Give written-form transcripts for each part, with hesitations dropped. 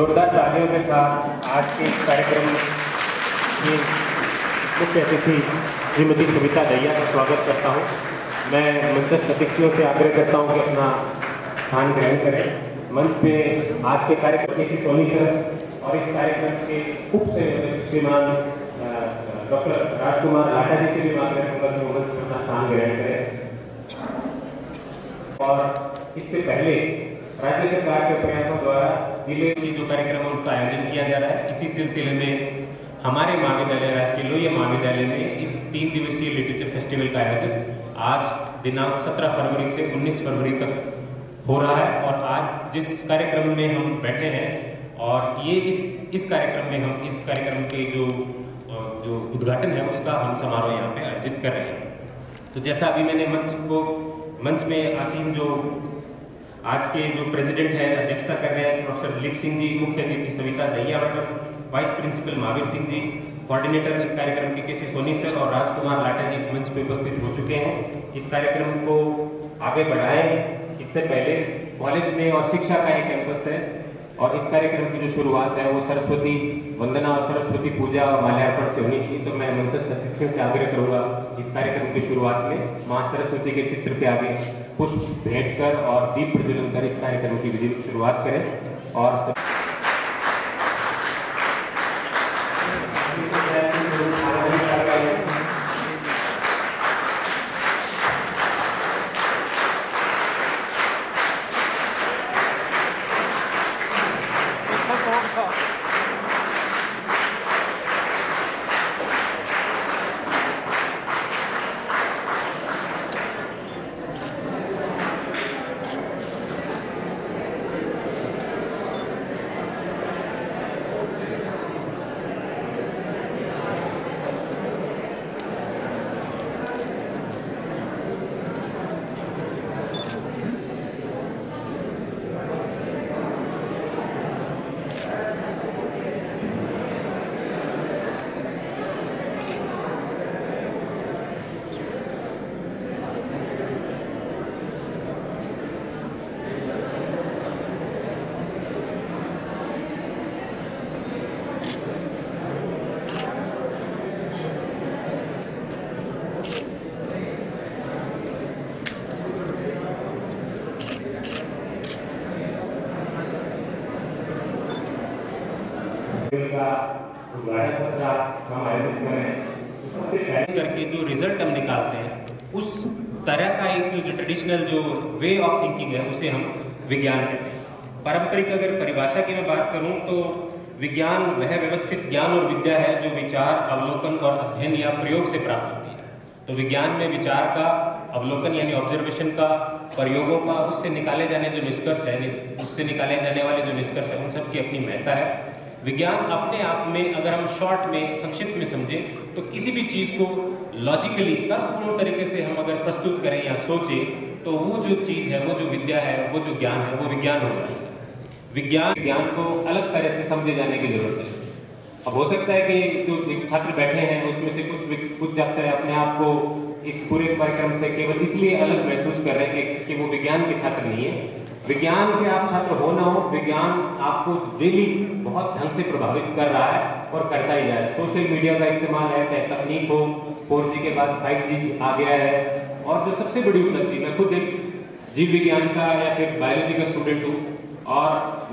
जोरदार तालियों के साथ आज के इस कार्यक्रम की मुख्य अतिथि श्रीमती सविता दहिया का स्वागत करता हूँ। मैं मंचस्थ अतिथियों से आग्रह करता हूँ कि अपना स्थान ग्रहण करें। मंच पे आज के कार्यक्रम के सोनी सर और इस कार्यक्रम के उप से श्रीमान डॉक्टर राजकुमार लाटा जी से भी आग्रह करूँगा कि वो मंच पर अपना स्थान ग्रहण करें। और इससे पहले राज्य सरकार के प्रयासों द्वारा जिले में जो कार्यक्रम है उसका आयोजन किया जा रहा है। इसी सिलसिले में हमारे महाविद्यालय राजकीय लोहिया महाविद्यालय में इस 3 दिवसीय लिटरेचर फेस्टिवल का आयोजन आज दिनांक 17 फरवरी से 19 फरवरी तक हो रहा है। और आज जिस कार्यक्रम में हम बैठे हैं और ये इस कार्यक्रम में हम इस कार्यक्रम के जो उद्घाटन है उसका हम समारोह यहाँ पे आयोजित कर रहे हैं। तो जैसा अभी मैंने मंच में आसीन जो आज के जो प्रेसिडेंट हैं अध्यक्षता कर रहे हैं प्रोफेसर दिलीप सिंह जी, मुख्य अतिथि Savita Dahiya madam, vice principal Mahavir Singh ji, coordinator इस कार्यक्रम के केसी सोनी सर और राजकुमार लाटा जी इस मंच पे उपस्थित हो चुके हैं। इस कार्यक्रम को आगे बढ़ाएं। इससे पहले कॉलेज में और शिक्षा का एक कैंपस है और इस कार्यक्रम की जो शुरुआत है वो सरस्वती वंदना और सरस्वती पूजा और माल्यार्पण से होनी चाहिए। तो मैं मंचस्थ अतिथियों से आग्रह करूंगा इस कार्यक्रम की शुरुआत में माँ सरस्वती के चित्र के आगे पुष्प भेंट कर और दीप प्रज्वलन कर इस कार्यक्रम की विधि शुरुआत करें। और करके जो रिजल्ट हम निकालते हैं उस तरह का एक जो ट्रेडिशनल जो वे ऑफ थिंकिंग है उसे हम विज्ञान कहते हैं। पारंपरिक अगर परिभाषा की मैं बात करूं तो विज्ञान वह व्यवस्थित ज्ञान और विद्या है जो विचार, अवलोकन और अध्ययन या प्रयोग से प्राप्त होती है। तो विज्ञान में विचार का, अवलोकन यानी ऑब्जर्वेशन का, प्रयोगों का, उससे निकाले जाने जो निष्कर्ष है, उससे निकाले जाने वाले जो निष्कर्ष है उन सब की अपनी महत्ता है। विज्ञान अपने आप में अगर हम शॉर्ट में संक्षिप्त में समझें तो किसी भी चीज़ को लॉजिकली तर्कपूर्ण तरीके से हम अगर प्रस्तुत करें या सोचें तो वो जो चीज़ है, वो जो विद्या है, वो जो ज्ञान है, वो विज्ञान हो जाता है। विज्ञान को अलग तरह से समझे जाने की जरूरत है। अब हो सकता है कि जो छात्र बैठे हैं उसमें से कुछ छात्र अपने आप को इस पूरे कार्यक्रम से केवल इसलिए अलग महसूस कर रहे हैं कि वो विज्ञान के छात्र नहीं है। विज्ञान के आप छात्र हो ना हो, विज्ञान आपको डेली बहुत ढंग से प्रभावित कर रहा है और करता ही जा रहा है। सोशल मीडिया का इस्तेमाल है, चाहे तकनीक हो, 4G के बाद 5G आ गया है। और जो सबसे बड़ी उपलब्धि, मैं खुद एक जीव विज्ञान का या फिर बायोलॉजी का स्टूडेंट हूँ और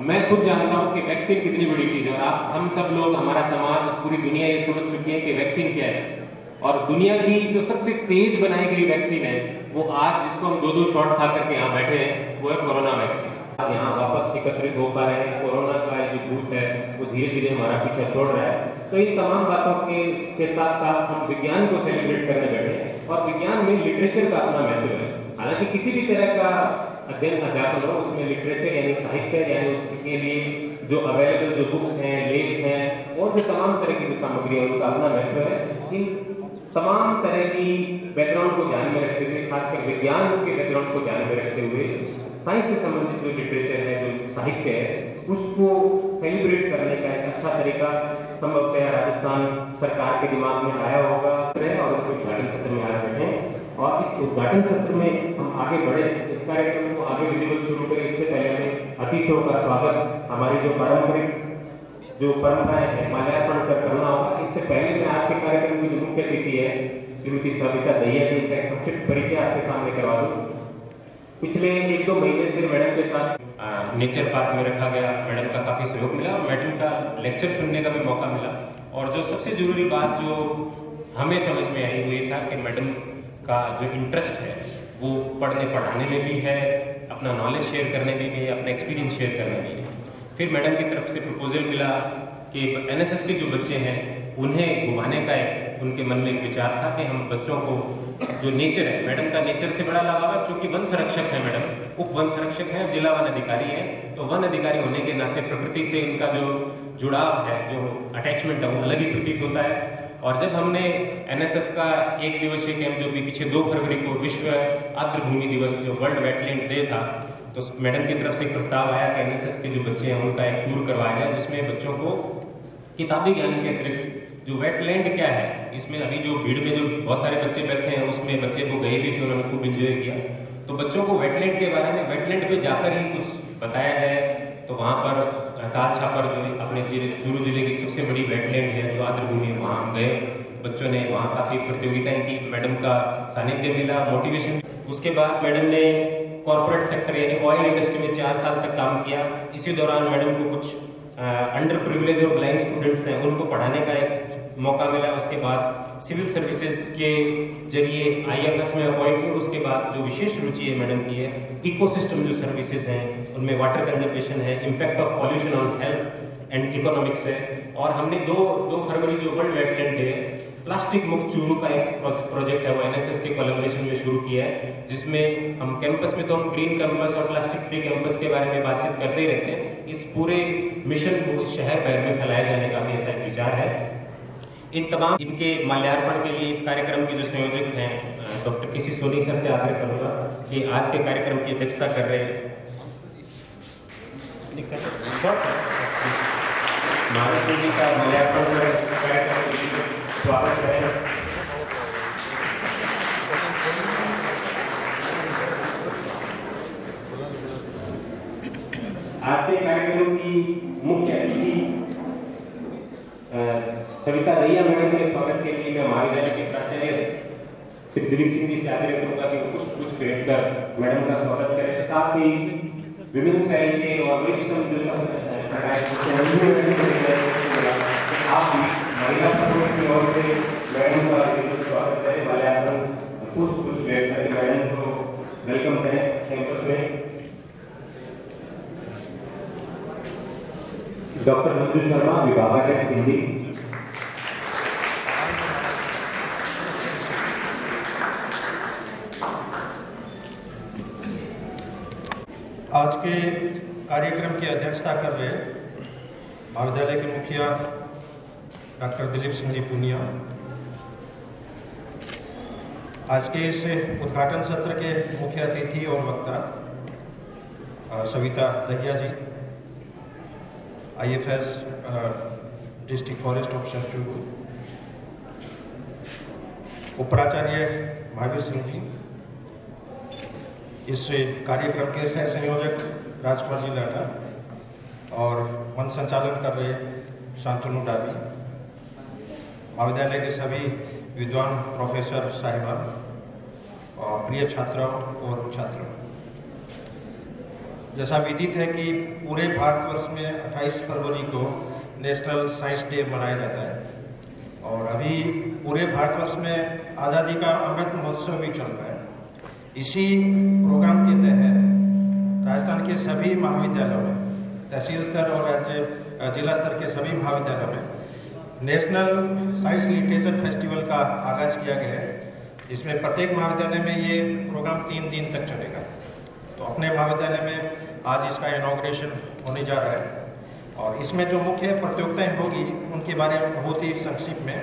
मैं खुद जानता हूँ कि वैक्सीन कितनी बड़ी चीज़ है। और हम सब लोग, हमारा समाज, पूरी दुनिया ये समझ चुकी है कि वैक्सीन क्या है। और दुनिया की जो सबसे तेज बनाई गई वैक्सीन है वो आज जिसको हम 2-2 शॉट खा करके यहाँ बैठे हैं वो है कोरोना वैक्सीन। यहाँ वापस एकत्रित हो पा रहे हैं। कोरोना का जो भूत है वो धीरे धीरे हमारा पीछा छोड़ रहा है। तो इन तमाम बातों के साथ साथ हम विज्ञान को सेलिब्रेट करने बैठे हैं और विज्ञान में लिटरेचर का अपना महत्व है। हालांकि किसी भी तरह का अध्ययन अध्यापन हो उसमें लिटरेचर यानी साहित्य यानी उसके लिए जो अवेलेबल जो बुक्स हैं, लेख हैं और जो तमाम तरह की जो सामग्री है उसका अपना महत्व है। इन तमाम तरह की बैकग्राउंड को ध्यान में रखते हुए, खासकर विज्ञान के बैकग्राउंड को ध्यान में रखते हुए साइंस से संबंधित जो लिटरेचर है, जो साहित्य है, उसको सेलिब्रेट करने का एक अच्छा तरीका संभवतः राजस्थान सरकार के दिमाग में आया होगा और उसके उद्घाटन सत्र में आए बैठे। और इस उद्घाटन सत्र में हम आगे बढ़े, इस कार्यक्रम को आगे विधिवत शुरू करें इससे पहले हमें अतिथियों का स्वागत हमारी जो पारंपरिक जो परंपराएं हैं माल्यार्पण कर करना होगा। इससे पहले मैं आज के कार्यक्रम की जो मुख्य अतिथि है श्रीमती सविता दहिया जी का संक्षिप्त परिचय आपके सामने करवा दूं। पिछले 1-2 महीने से मैडम के साथ नेचर पार्क में रखा गया, मैडम का काफ़ी सहयोग मिला और मैडम का लेक्चर सुनने का भी मौका मिला। और जो सबसे ज़रूरी बात जो हमें समझ में आई वो ये था कि मैडम का जो इंटरेस्ट है वो पढ़ने पढ़ाने में भी है, अपना नॉलेज शेयर करने में भी है, अपना एक्सपीरियंस शेयर करने में भी है। फिर मैडम की तरफ से प्रपोजल मिला कि एनएसएस के जो बच्चे हैं उन्हें घुमाने का एक उनके मन में एक विचार था कि हम बच्चों को जो नेचर है, मैडम का नेचर से बड़ा लगाव है, चूँकि वन संरक्षक है मैडम, उप वन संरक्षक हैं, जिला वन अधिकारी हैं, तो वन अधिकारी होने के नाते प्रकृति से इनका जो जुड़ाव है, जो अटैचमेंट है वो अलग ही प्रतीत होता है। और जब हमने एनएसएस का 1 दिवसीय कैंप जो भी पीछे 2 फरवरी को विश्व आर्द्र भूमि दिवस जो वर्ल्ड वेटलैंड डे था, तो मैडम की तरफ से एक प्रस्ताव आया कि एनएसएस के जो बच्चे हैं उनका एक टूर करवाया जाए जिसमें बच्चों को किताबी ज्ञान के अतिरिक्त जो वेटलैंड क्या है, इसमें अभी जो भीड़ में जो बहुत सारे बच्चे बैठे हैं उसमें बच्चे को गए भी थे, उन्होंने खूब एंजॉय किया। तो बच्चों को वेटलैंड के बारे में, वेटलैंड पे जाकर ही कुछ बताया जाए। तो वहाँ पर ताल छापर जो अपने चूरू जिले की सबसे बड़ी वेटलैंड है जो आर्द्र भूमि, वहाँ हम गए, बच्चों ने वहाँ काफ़ी प्रतियोगिताएं की, मैडम का सानिध्य मिला, मोटिवेशन। उसके बाद मैडम ने कॉर्पोरेट सेक्टर यानी ऑयल इंडस्ट्री में 4 साल तक काम किया। इसी दौरान मैडम को कुछ अंडर प्रिविलेज और ब्लाइंड स्टूडेंट्स हैं उनको पढ़ाने का एक मौका मिला। उसके बाद सिविल सर्विसेज के जरिए IFS में अपॉइंट हुई। उसके बाद जो विशेष रुचि है मैडम की है इकोसिस्टम जो सर्विसेज हैं उनमें वाटर कंजर्वेशन है, impact of pollution on health and economics है। और हमने 2 फरवरी जो वर्ल्ड वेटलैंड डे प्लास्टिक मुक्त चूरू का एक प्रोजेक्ट है वो एनएसएस के कोलैबोरेशन में शुरू किया है, जिसमें हम कैंपस में तो हम ग्रीन कैंपस और प्लास्टिक फ्री कैंपस के बारे में बातचीत करते ही रहते हैं। इस पूरे मिशन को शहर भर में फैलाया जाने का भी ऐसा एक विचार है। इन तमाम इनके माल्यार्पण के लिए इस कार्यक्रम के जो संयोजक हैं डॉक्टर KC सोनी सर से आग्रह करूँगा कि आज के कार्यक्रम की अध्यक्षता कर रहे हैं महाराज जी का माल्यार्पण कार्यक्रम के लिए स्वागत है। आज के कार्यक्रम की मुख्य अतिथि सविता दहिया मैडम के स्वागत के लिए मैं महाविद्यालय के प्राचार्य श्री दिलीप सिंह जी से आग्रह करूंगा कि वो पुष्प भेंट कर मैडम का स्वागत करें। साथ ही विभिन्न शैली के और वरिष्ठतम जो आप भी महिला सपोर्ट की ओर से मैडम का स्वागत करें, माल्यार्पण पुष्प भेंट करके मैडम को वेलकम करें कैंपस में। डॉक्टर मंजू शर्मा विभागाध्यक्ष हिंदी। आज के कार्यक्रम की अध्यक्षता कर रहे महाविद्यालय के मुखिया डॉक्टर दिलीप सिंह जी पूनिया, आज के इस उद्घाटन सत्र के मुख्य अतिथि और वक्ता Savita Dahiya ji, IFS district forest officer Churu, उपराचार्य महावीर सिंह जी, इस कार्यक्रम के सह संयोजक राजकुमार जी लाटा और वन संचालन कर रहे शांतनु डाबी, महाविद्यालय के सभी विद्वान प्रोफेसर साहिबान और प्रिय छात्राओं और छात्रों, जैसा विदित है कि पूरे भारतवर्ष में 28 फरवरी को नेशनल साइंस डे मनाया जाता है और अभी पूरे भारतवर्ष में आज़ादी का अमृत महोत्सव भी चल रहा है। इसी प्रोग्राम के तहत राजस्थान के सभी महाविद्यालयों में, तहसील स्तर और राज्य जिला स्तर के सभी महाविद्यालयों में नेशनल साइंस लिटरेचर फेस्टिवल का आगाज़ किया गया है, जिसमें प्रत्येक महाविद्यालय में ये प्रोग्राम 3 दिन तक चलेगा। तो अपने महाविद्यालय में आज इसका इनॉग्रेशन होने जा रहा है और इसमें जो मुख्य प्रतियोगिताएं होगी उनके बारे में बहुत ही संक्षिप्त में,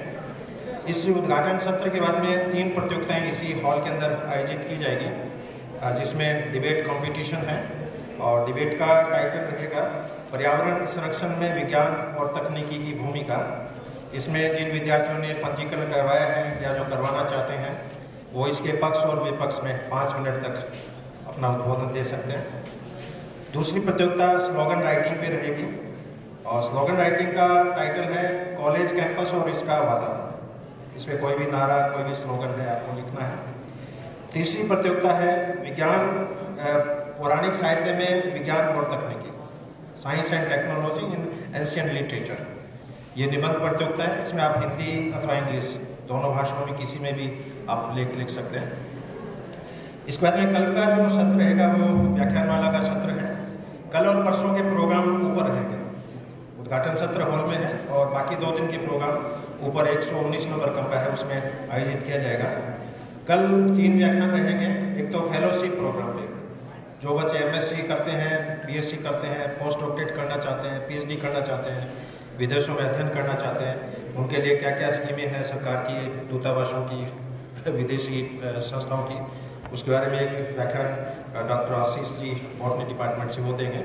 इस उद्घाटन सत्र के बाद में 3 प्रतियोगिताएं इसी हॉल के अंदर आयोजित की जाएगी, जिसमें डिबेट कंपटीशन है और डिबेट का टाइटल रहेगा पर्यावरण संरक्षण में विज्ञान और तकनीकी की भूमिका। इसमें जिन विद्यार्थियों ने पंजीकरण करवाया है या जो करवाना चाहते हैं वो इसके पक्ष और विपक्ष में 5 मिनट तक अपना उद्बोधन दे सकते हैं। दूसरी प्रतियोगिता स्लोगन राइटिंग पे रहेगी और स्लोगन राइटिंग का टाइटल है कॉलेज कैंपस और इसका वातावरण। इसमें कोई भी नारा, कोई भी स्लोगन है, आपको लिखना है। तीसरी प्रतियोगिता है विज्ञान पौराणिक साहित्य में विज्ञान और तकनीकी, science and technology in ancient literature. ये निबंध प्रतियोगिता है। इसमें आप हिंदी अथवा इंग्लिश दोनों भाषाओं में किसी में भी आप लेख लिख सकते हैं। इसके बाद में कल का जो सत्र रहेगा वो व्याख्यानमाला का सत्र है। कल और परसों के प्रोग्राम ऊपर रहेंगे। उद्घाटन सत्र हॉल में है और बाकी 2 दिन के प्रोग्राम ऊपर 119 नंबर कमरा है, उसमें आयोजित किया जाएगा। कल 3 व्याख्यान रहेंगे। एक तो फेलोशिप प्रोग्राम पे, जो बच्चे MSc करते हैं, BSc करते हैं, पोस्ट डॉक्टरेट करना चाहते हैं, PhD करना चाहते हैं, विदेशों में अध्ययन करना चाहते हैं, उनके लिए क्या क्या स्कीमें हैं सरकार की, दूतावासों की, विदेशी संस्थाओं की, उसके बारे में एक व्याख्यान doctor Ashish ji botany department से वो देंगे।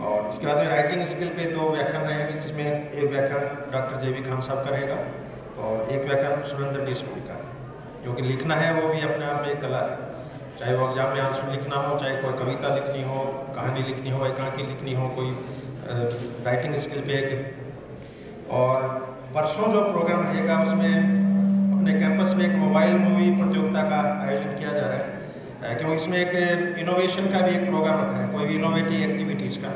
और इसके बाद में राइटिंग स्किल पे 2 व्याख्यान रहेंगे, जिसमें एक व्याख्यान डॉक्टर JV खान साहब का रहेगा और एक व्याख्यान सुरेंद्र डी सूरी का, क्योंकि लिखना है वो भी अपने आप में एक कला है। चाहे वो एग्जाम में आंसर लिखना हो, चाहे कोई कविता लिखनी हो, कहानी लिखनी हो, एकांकी लिखनी हो, कोई राइटिंग स्किल पे एक। और परसों जो प्रोग्राम रहेगा उसमें अपने कैंपस में एक मोबाइल मूवी प्रतियोगिता का आयोजन किया जा रहा है, क्योंकि इसमें एक इनोवेशन का भी एक प्रोग्राम रखा है, कोई भी इनोवेटिव एक्टिविटीज़ का।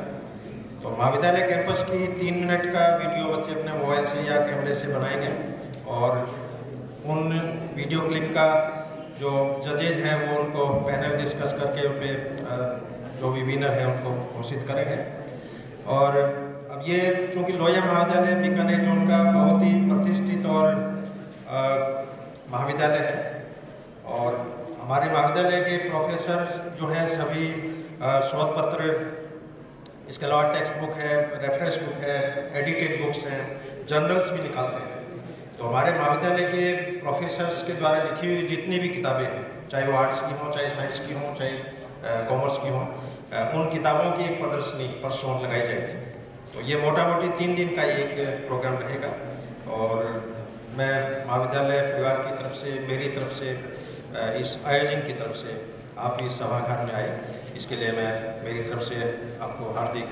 तो महाविद्यालय कैंपस की 3 मिनट का वीडियो बच्चे अपने मोबाइल से या कैमरे से बनाएंगे और उन वीडियो क्लिप का जो जजेज हैं वो उनको पैनल डिस्कस करके उन पर जो भी विनर है उनको घोषित करेंगे। और अब ये चूँकि लोहिया महाविद्यालय बीकानेर जोन का बहुत ही प्रतिष्ठित और महाविद्यालय है और हमारे महाविद्यालय के प्रोफेसर जो हैं सभी शोध पत्र, इसके अलावा टेक्स्ट बुक है, रेफरेंस बुक है, एडिटेड बुक्स हैं, जर्नल्स भी निकालते हैं। तो हमारे महाविद्यालय के प्रोफेसर्स के द्वारा लिखी हुई जितनी भी किताबें हैं, चाहे वो आर्ट्स की हों, चाहे साइंस की हों, चाहे कॉमर्स की हों, उन किताबों की एक प्रदर्शनी परसों लगाई जाएगी। तो ये मोटा मोटी 3 दिन का एक प्रोग्राम रहेगा और मैं महाविद्यालय परिवार की तरफ से, मेरी तरफ से, इस आयोजन की तरफ से आप इस सभागार में आए, इसके लिए मैं मेरी तरफ से आपको हार्दिक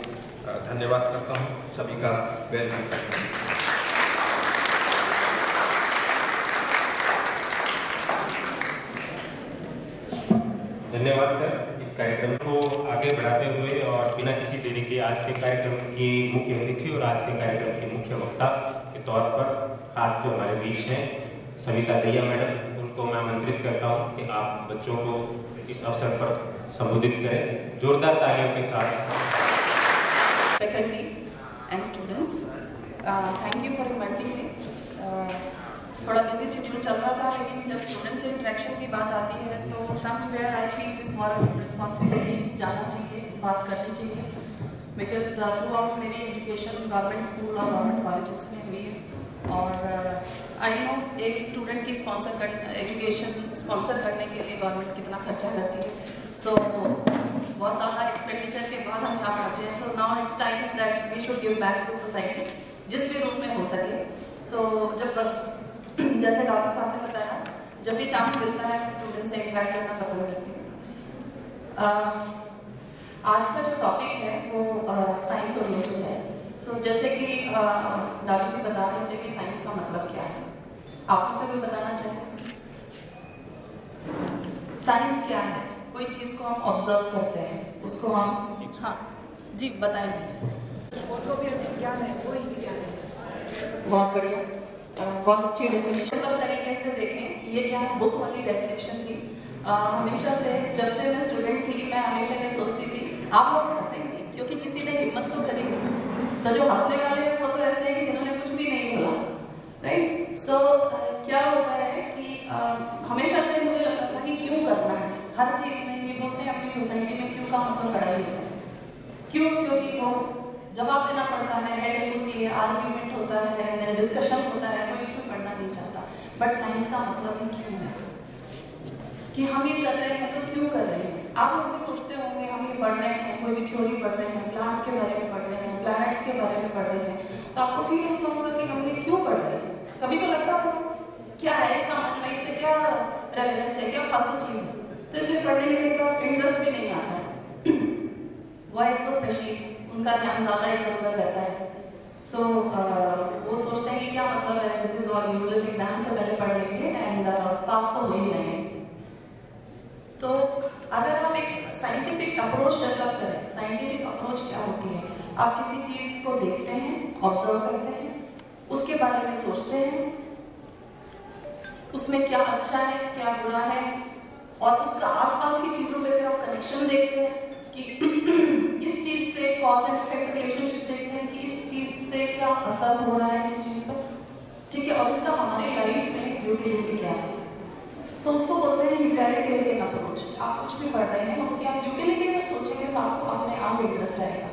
धन्यवाद करता हूँ। सभी का वेलकम करता हूँ। धन्यवाद सर। इस कार्यक्रम को आगे बढ़ाते हुए और बिना किसी देरी के आज के कार्यक्रम की मुख्य अतिथि और आज के कार्यक्रम के मुख्य वक्ता के तौर पर आज जो हमारे बीच हैं सविता दहिया मैडम, उनको मैं आमंत्रित करता हूं कि आप बच्चों को इस अवसर पर संबोधित करें जोरदार तालियों के साथ। Faculty and students, thank you for inviting me. थोड़ा बिजी शेड्यूल चल रहा था, लेकिन जब स्टूडेंट से इंटरेक्शन की बात आती है तो somewhere I feel this moral responsibility जाना चाहिए, बात करनी चाहिए, बिकॉज थ्रू आउट मेरी एजुकेशन गवर्नमेंट स्कूल और गवर्नमेंट कॉलेजेस में हुई है और आई नो एक स्टूडेंट की एजुकेशन स्पॉन्सर करने के लिए गवर्नमेंट कितना खर्चा करती है। सो बहुत ज़्यादा एक्सपेंडिचर के बाद हम यहाँ पहुँचे हैं। So now it's time that we should give back to society जिस भी रूप में हो सके। सो जब जैसे डॉक्टर साहब ने बताया, जब भी चांस मिलता है मैं स्टूडेंट से इंटरेक्ट करना पसंद करती हूँ। आज का जो टॉपिक है वो साइंस ओरिएंटेड है। सो जैसे कि डॉक्टर जी बता रहे थे कि साइंस का मतलब क्या है, आप में से कोई बताना चाहें? साइंस क्या है? कोई चीज़ को हम ऑब्जर्व करते हैं, उसको हम, हाँ जी बताएं प्लीज। वो जो भी विज्ञान है वो ही विज्ञान है। बहुत बढ़िया, बहुत अच्छी डेफिनेशन। और तरीके से देखें, ये क्या बुक वाली डेफिनेशन थी। हमेशा से जब से मैं स्टूडेंट थी मैं हमेशा ये सोचती थी आप लोग हंसेंगे क्योंकि किसी ने हिम्मत तो करी, तो जो हंसने वाले हैं वो तो ऐसे हैं कि जिन्होंने कुछ भी नहीं बोला, राइट। सो क्या होता है कि हमेशा से मुझे लगता था कि क्यों करना है हर चीज़ में। ये बोलते हैं अपनी सोसाइटी में क्यों का मतलब लड़ाई होता है, क्यों? क्योंकि वो जवाब देना पड़ता है, हेडिंग होती है, आर्ग्यूमेंट होता है, डिस्कशन होता है, कोई इसमें पढ़ना नहीं चाहता। बट साइंस का मतलब ही क्यों है कि हम ये कर रहे हैं तो क्यों कर रहे हैं। आप लोग भी सोचते होंगे हम ये पढ़ रहे हैं, कोई भी थ्योरी पढ़ रहे हैं, प्लांट के बारे में पढ़ रहे हैं, प्लैनेट्स के बारे में पढ़ रहे हैं, तो आपको फील होता होगा कि हम ये क्यों पढ़ रहे हैं। कभी तो लगता होगा क्या है इसका हमारी लाइफ से क्या रेलेवेंस है, क्या फालतू चीज़ है। तो इसलिए पढ़ने के लिए इंटरेस्ट भी नहीं आता है। बॉयज़ को स्पेशली उनका ध्यान ज़्यादा इधर उधर रहता है। सो वो सोचते हैं कि क्या मतलब है, this is all useless, exam से पहले पढ़ लेंगे एंड पास तो हो ही जाएंगे। तो अगर आप एक साइंटिफिक अप्रोच डेवलप करें, साइंटिफिक अप्रोच क्या होती है, आप किसी चीज़ को देखते हैं, ऑब्जर्व करते हैं, उसके बारे में सोचते हैं, उसमें क्या अच्छा है क्या बुरा है, और उसका आसपास की चीज़ों से फिर आप कनेक्शन देखते हैं कि इस चीज़ से कॉज एंड इफेक्ट रिलेशनशिप देखते हैं कि इस चीज़ से क्या असर हो रहा है इस चीज़ पर, ठीक है, और इसका हमारी लाइफ में यूटिलिटी क्या है। तो उसको बोलते हैं यूटिलिटेरियन अप्रोच। आप कुछ भी पढ़ रहे हैं उसकी आप यूटिलिटी अगर सोचेंगे तो आपको अपने आप इंटरेस्ट आएगा।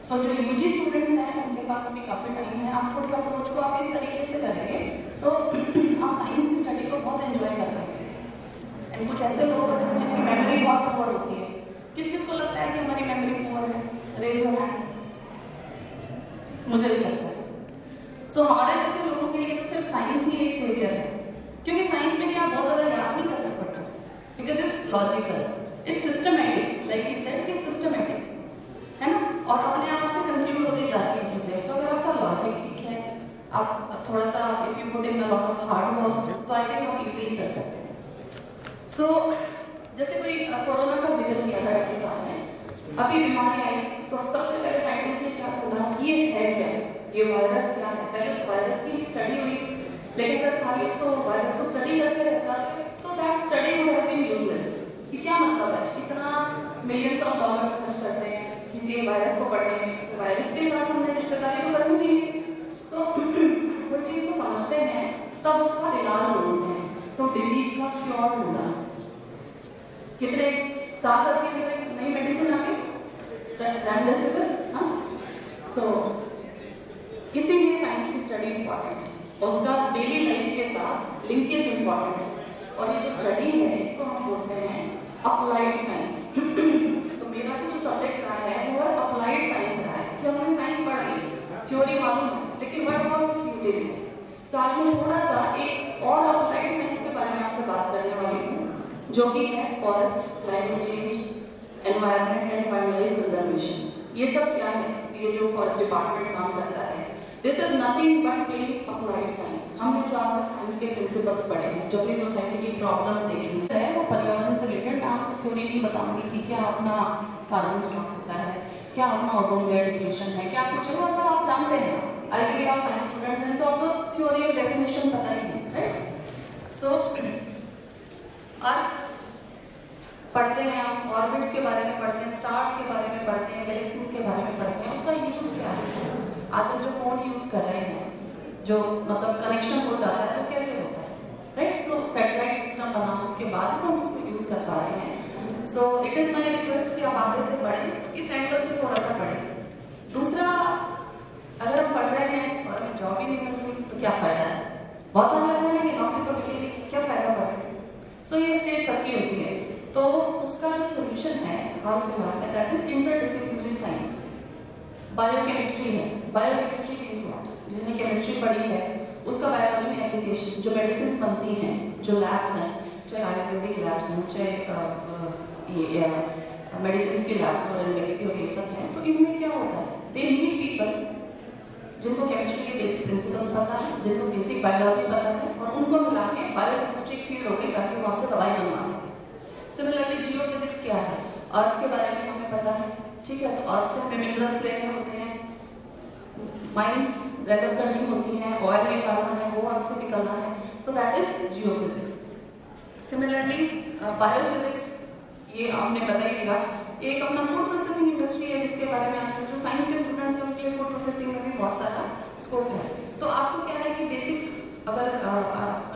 सो जो यूजी स्टूडेंट्स हैं उनके पास अभी काफ़ी टाइम है, आप थोड़ी अप्रोच को आप इस तरीके से करेंगे सो आप साइंस की स्टडी को बहुत एंजॉय कर पाएंगे। एंड कुछ ऐसे लोग होते हैं जिनकी मेमोरी बहुत पुअर होती है। किस किस को लगता है कि हमारी मेमोरी पुअर है? Raise your hands. मुझे भी लगता है। सो हमारे जैसे लोगों के लिए तो सिर्फ साइंस ही एक सेवियर है, क्योंकि साइंस में क्या बहुत ज़्यादा याद नहीं करना पड़ता, because it's logical, it's systematic, like he said कि सिस्टमेटिक है ना, और अपने आप से कंक्लूड होती जाती है चीज़ें। सो अगर आपका लॉजिक ठीक है, आप थोड़ा सा if you put in a lot of hard work, तो आई थिंक आप इजीली कर सकते हैं। सो जैसे कोई कोरोना का जिक्र किया था आपके सामने, अभी बीमारी आई तो सबसे पहले साइंटिस्ट ने क्या बोला कि ये है क्या, ये वायरस क्या है। पहले उस वायरस की स्टडी हुई, लेकिन अगर खाली उसको वायरस को स्टडी करके रह जाते तो that study would have been useless. कि क्या मतलब है, इतना मिलियंस ऑफ डॉलर्स खर्च करते हैं किसी वायरस को पढ़ने में, तो वायरस के साथ हमने रिश्तेदारी तो करनी नहीं है। सो कोई चीज़ को समझते हैं तब उसका इलाज ढूंढते हैं। सो डिजीज का क्योर ढूंढना, कितने साल तक की नई मेडिसिन आ गई, रेमडेसिविर, हाँ। सो इसीलिए साइंस की स्टडी इम्पॉर्टेंट है, उसका डेली लाइफ के साथ लिंकेज इम्पॉर्टेंट है। और ये जो स्टडी है इसको हम बोलते हैं अप्लाइड साइंस। तो मेरा भी जो सब्जेक्ट रहा है वो अप्लाइड साइंस रहा है, कि हमने साइंस पढ़ ली, थ्योरी मालूम है, लेकिन व्हाट अबाउट इट्स यूटिलिटी। तो आज मैं थोड़ा सा एक और अप्लाइड साइंस के बारे में आपसे बात करने वाली हूँ, जो कि है forest, climate change, environment and wild life conservation. ये सब क्या है, ये जो फॉरेस्ट डिपार्टमेंट काम करता है, this is nothing but plain applied science. हमने जो आज तक साइंस के प्रिंसिपल्स पढ़े हैं, जो अपनी सोसाइटी की प्रॉब्लम्स देखी है, वो पर्यावरण से रिलेटेड। मैं आपको थ्योरी नहीं बताऊंगी कि क्या अपना कार्बन स्टॉक होता है, क्या अपना ओजोन लेयर डिप्लीशन है, क्या कुछ है, मतलब आप जानते हैं। आई थिंक आप साइंस स्टूडेंट हैं तो आपको थ्योरी और डेफिनेशन पता ही है, राइट। सो अर्थ पढ़ते हैं आप, ऑर्बिट्स के बारे में पढ़ते हैं, स्टार्स के बारे में पढ़ते हैं, गैलेक्सीज के बारे में पढ़ते हैं, उसका यूज़ क्या है। आजकल जो फ़ोन यूज़ कर रहे हैं, जो मतलब कनेक्शन हो जाता है, वो कैसे होता है, राइट। जो सैटेलाइट सिस्टम बना उसके बाद तो हम उसको यूज़ कर पा रहे हैं। So it is my request कि आप आगे से पढ़ें, तो इस एंगल से थोड़ा सा पढ़ें। दूसरा, अगर हम पढ़ रहे हैं और हमें जॉब ही नहीं मिल रही तो क्या फ़ायदा है, बहुत हम लग रहे हैं कि नौकरी तो मिली नहीं, क्या फ़ायदा पढ़ रहे हैं। सो ये स्टेज सबकी होती है, तो उसका जो सोल्यूशन है हाल फिलहाल में, that is interdisciplinary science. Biochemistry है, बायोकेमिस्ट्री मीन्स व्हाट, जिसने केमिस्ट्री पढ़ी है उसका बायोलॉजी में एप्लीकेशन, जो मेडिसिन बनती हैं, जो लैब्स हैं, चाहे आयुर्वेदिक लैब्स हों, चाहे मेडिसिन की लैब्स और एलएक्सी और ये सब हैं, तो इनमें क्या होता है, दे नीड पीपल जिनको केमिस्ट्री के बेसिक प्रिंसिपल्स पता है, जिनको बेसिक बायोलॉजी पता है, और उनको मिला के बायोकेमिस्ट्री फील्ड हो गई ताकि वो आपसे दवाई बनवा सके। सिमिलरली जियोफिजिक्स क्या है, अर्थ के बारे में हमें पता है, ठीक है, तो अर्थ से हमें मिनरल्स लेने होते हैं, माइंस डेवलप करनी होती हैं, ऑयल निकालना है, वो अर्थ से निकलना है, so that is geophysics. Similarly biophysics, ये आपने बता ही दिया। एक अपना फूड प्रोसेसिंग इंडस्ट्री है, जिसके बारे में आजकल जो साइंस के स्टूडेंट्स हैं उनके लिए फूड प्रोसेसिंग में भी बहुत सारा स्कोप है। तो आपको क्या है कि बेसिक अगर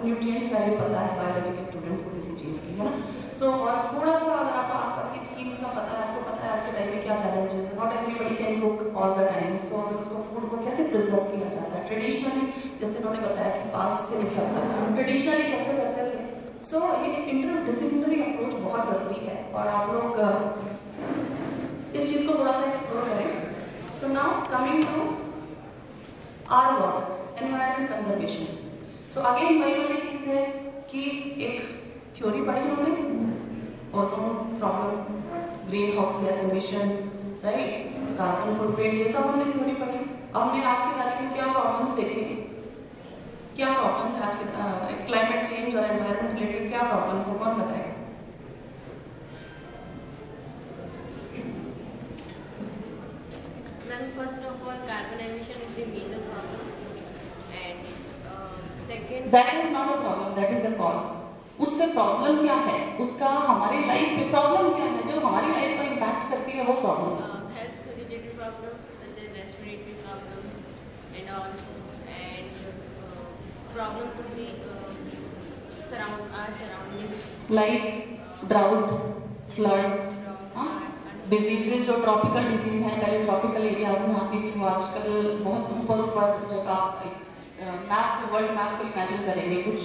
न्यूट्रिएंट्स वैल्यू पता है बायोलॉजी के स्टूडेंट्स को किसी चीज़ की, है ना। सो और थोड़ा सा अगर आपको आसपास की स्कीम्स का पता है, आपको पता है आज के टाइम में क्या चैलेंज है, not everybody can cook all the time. So अगर उसको फूड को कैसे प्रिजर्व किया जाता है ट्रेडिशनली, जैसे उन्होंने बताया कि पास्ट से लेकर ट्रेडिशनली कैसे करते थे। सो ये इंटरडिसिप्लिनरी अप्रोच बहुत ज़रूरी है, और आप लोग इस चीज़ को थोड़ा सा एक्सप्लोर करें। So now coming to our work, environment conservation. So again वही वाली चीज़ है कि एक थ्योरी पढ़ी हमने, ozone problem, green house gas emission, right, carbon footprint, ये सब हमने थ्योरी पढ़ी। हमने आज की तारीख में क्या प्रॉब्लम्स देखे, क्या प्रॉब्लम्स है आज के क्लाइमेट चेंज और एनवायरनमेंट रिलेटेड, क्या प्रॉब्लम्स है, कौन बताएगा? First of all, carbon emission is the major problem, and second, That is not a problem, that is a cause. उससे प्रॉब्लम क्या है, उसका हमारी लाइफ में प्रॉब्लम क्या है जो हमारी लाइफ को इम्पैक्ट करती है, वो problem. health related problems such as respiratory problems and all, and problems to the our surroundings, like drought, flood, diseases जो ट्रॉपिकल डिजीज हैं, पहले ट्रॉपिकल एरियाज में आती थी, वो आजकल बहुत ऊपर जब आप मैप वर्ल्ड मैप को इमेजिन करेंगे, कुछ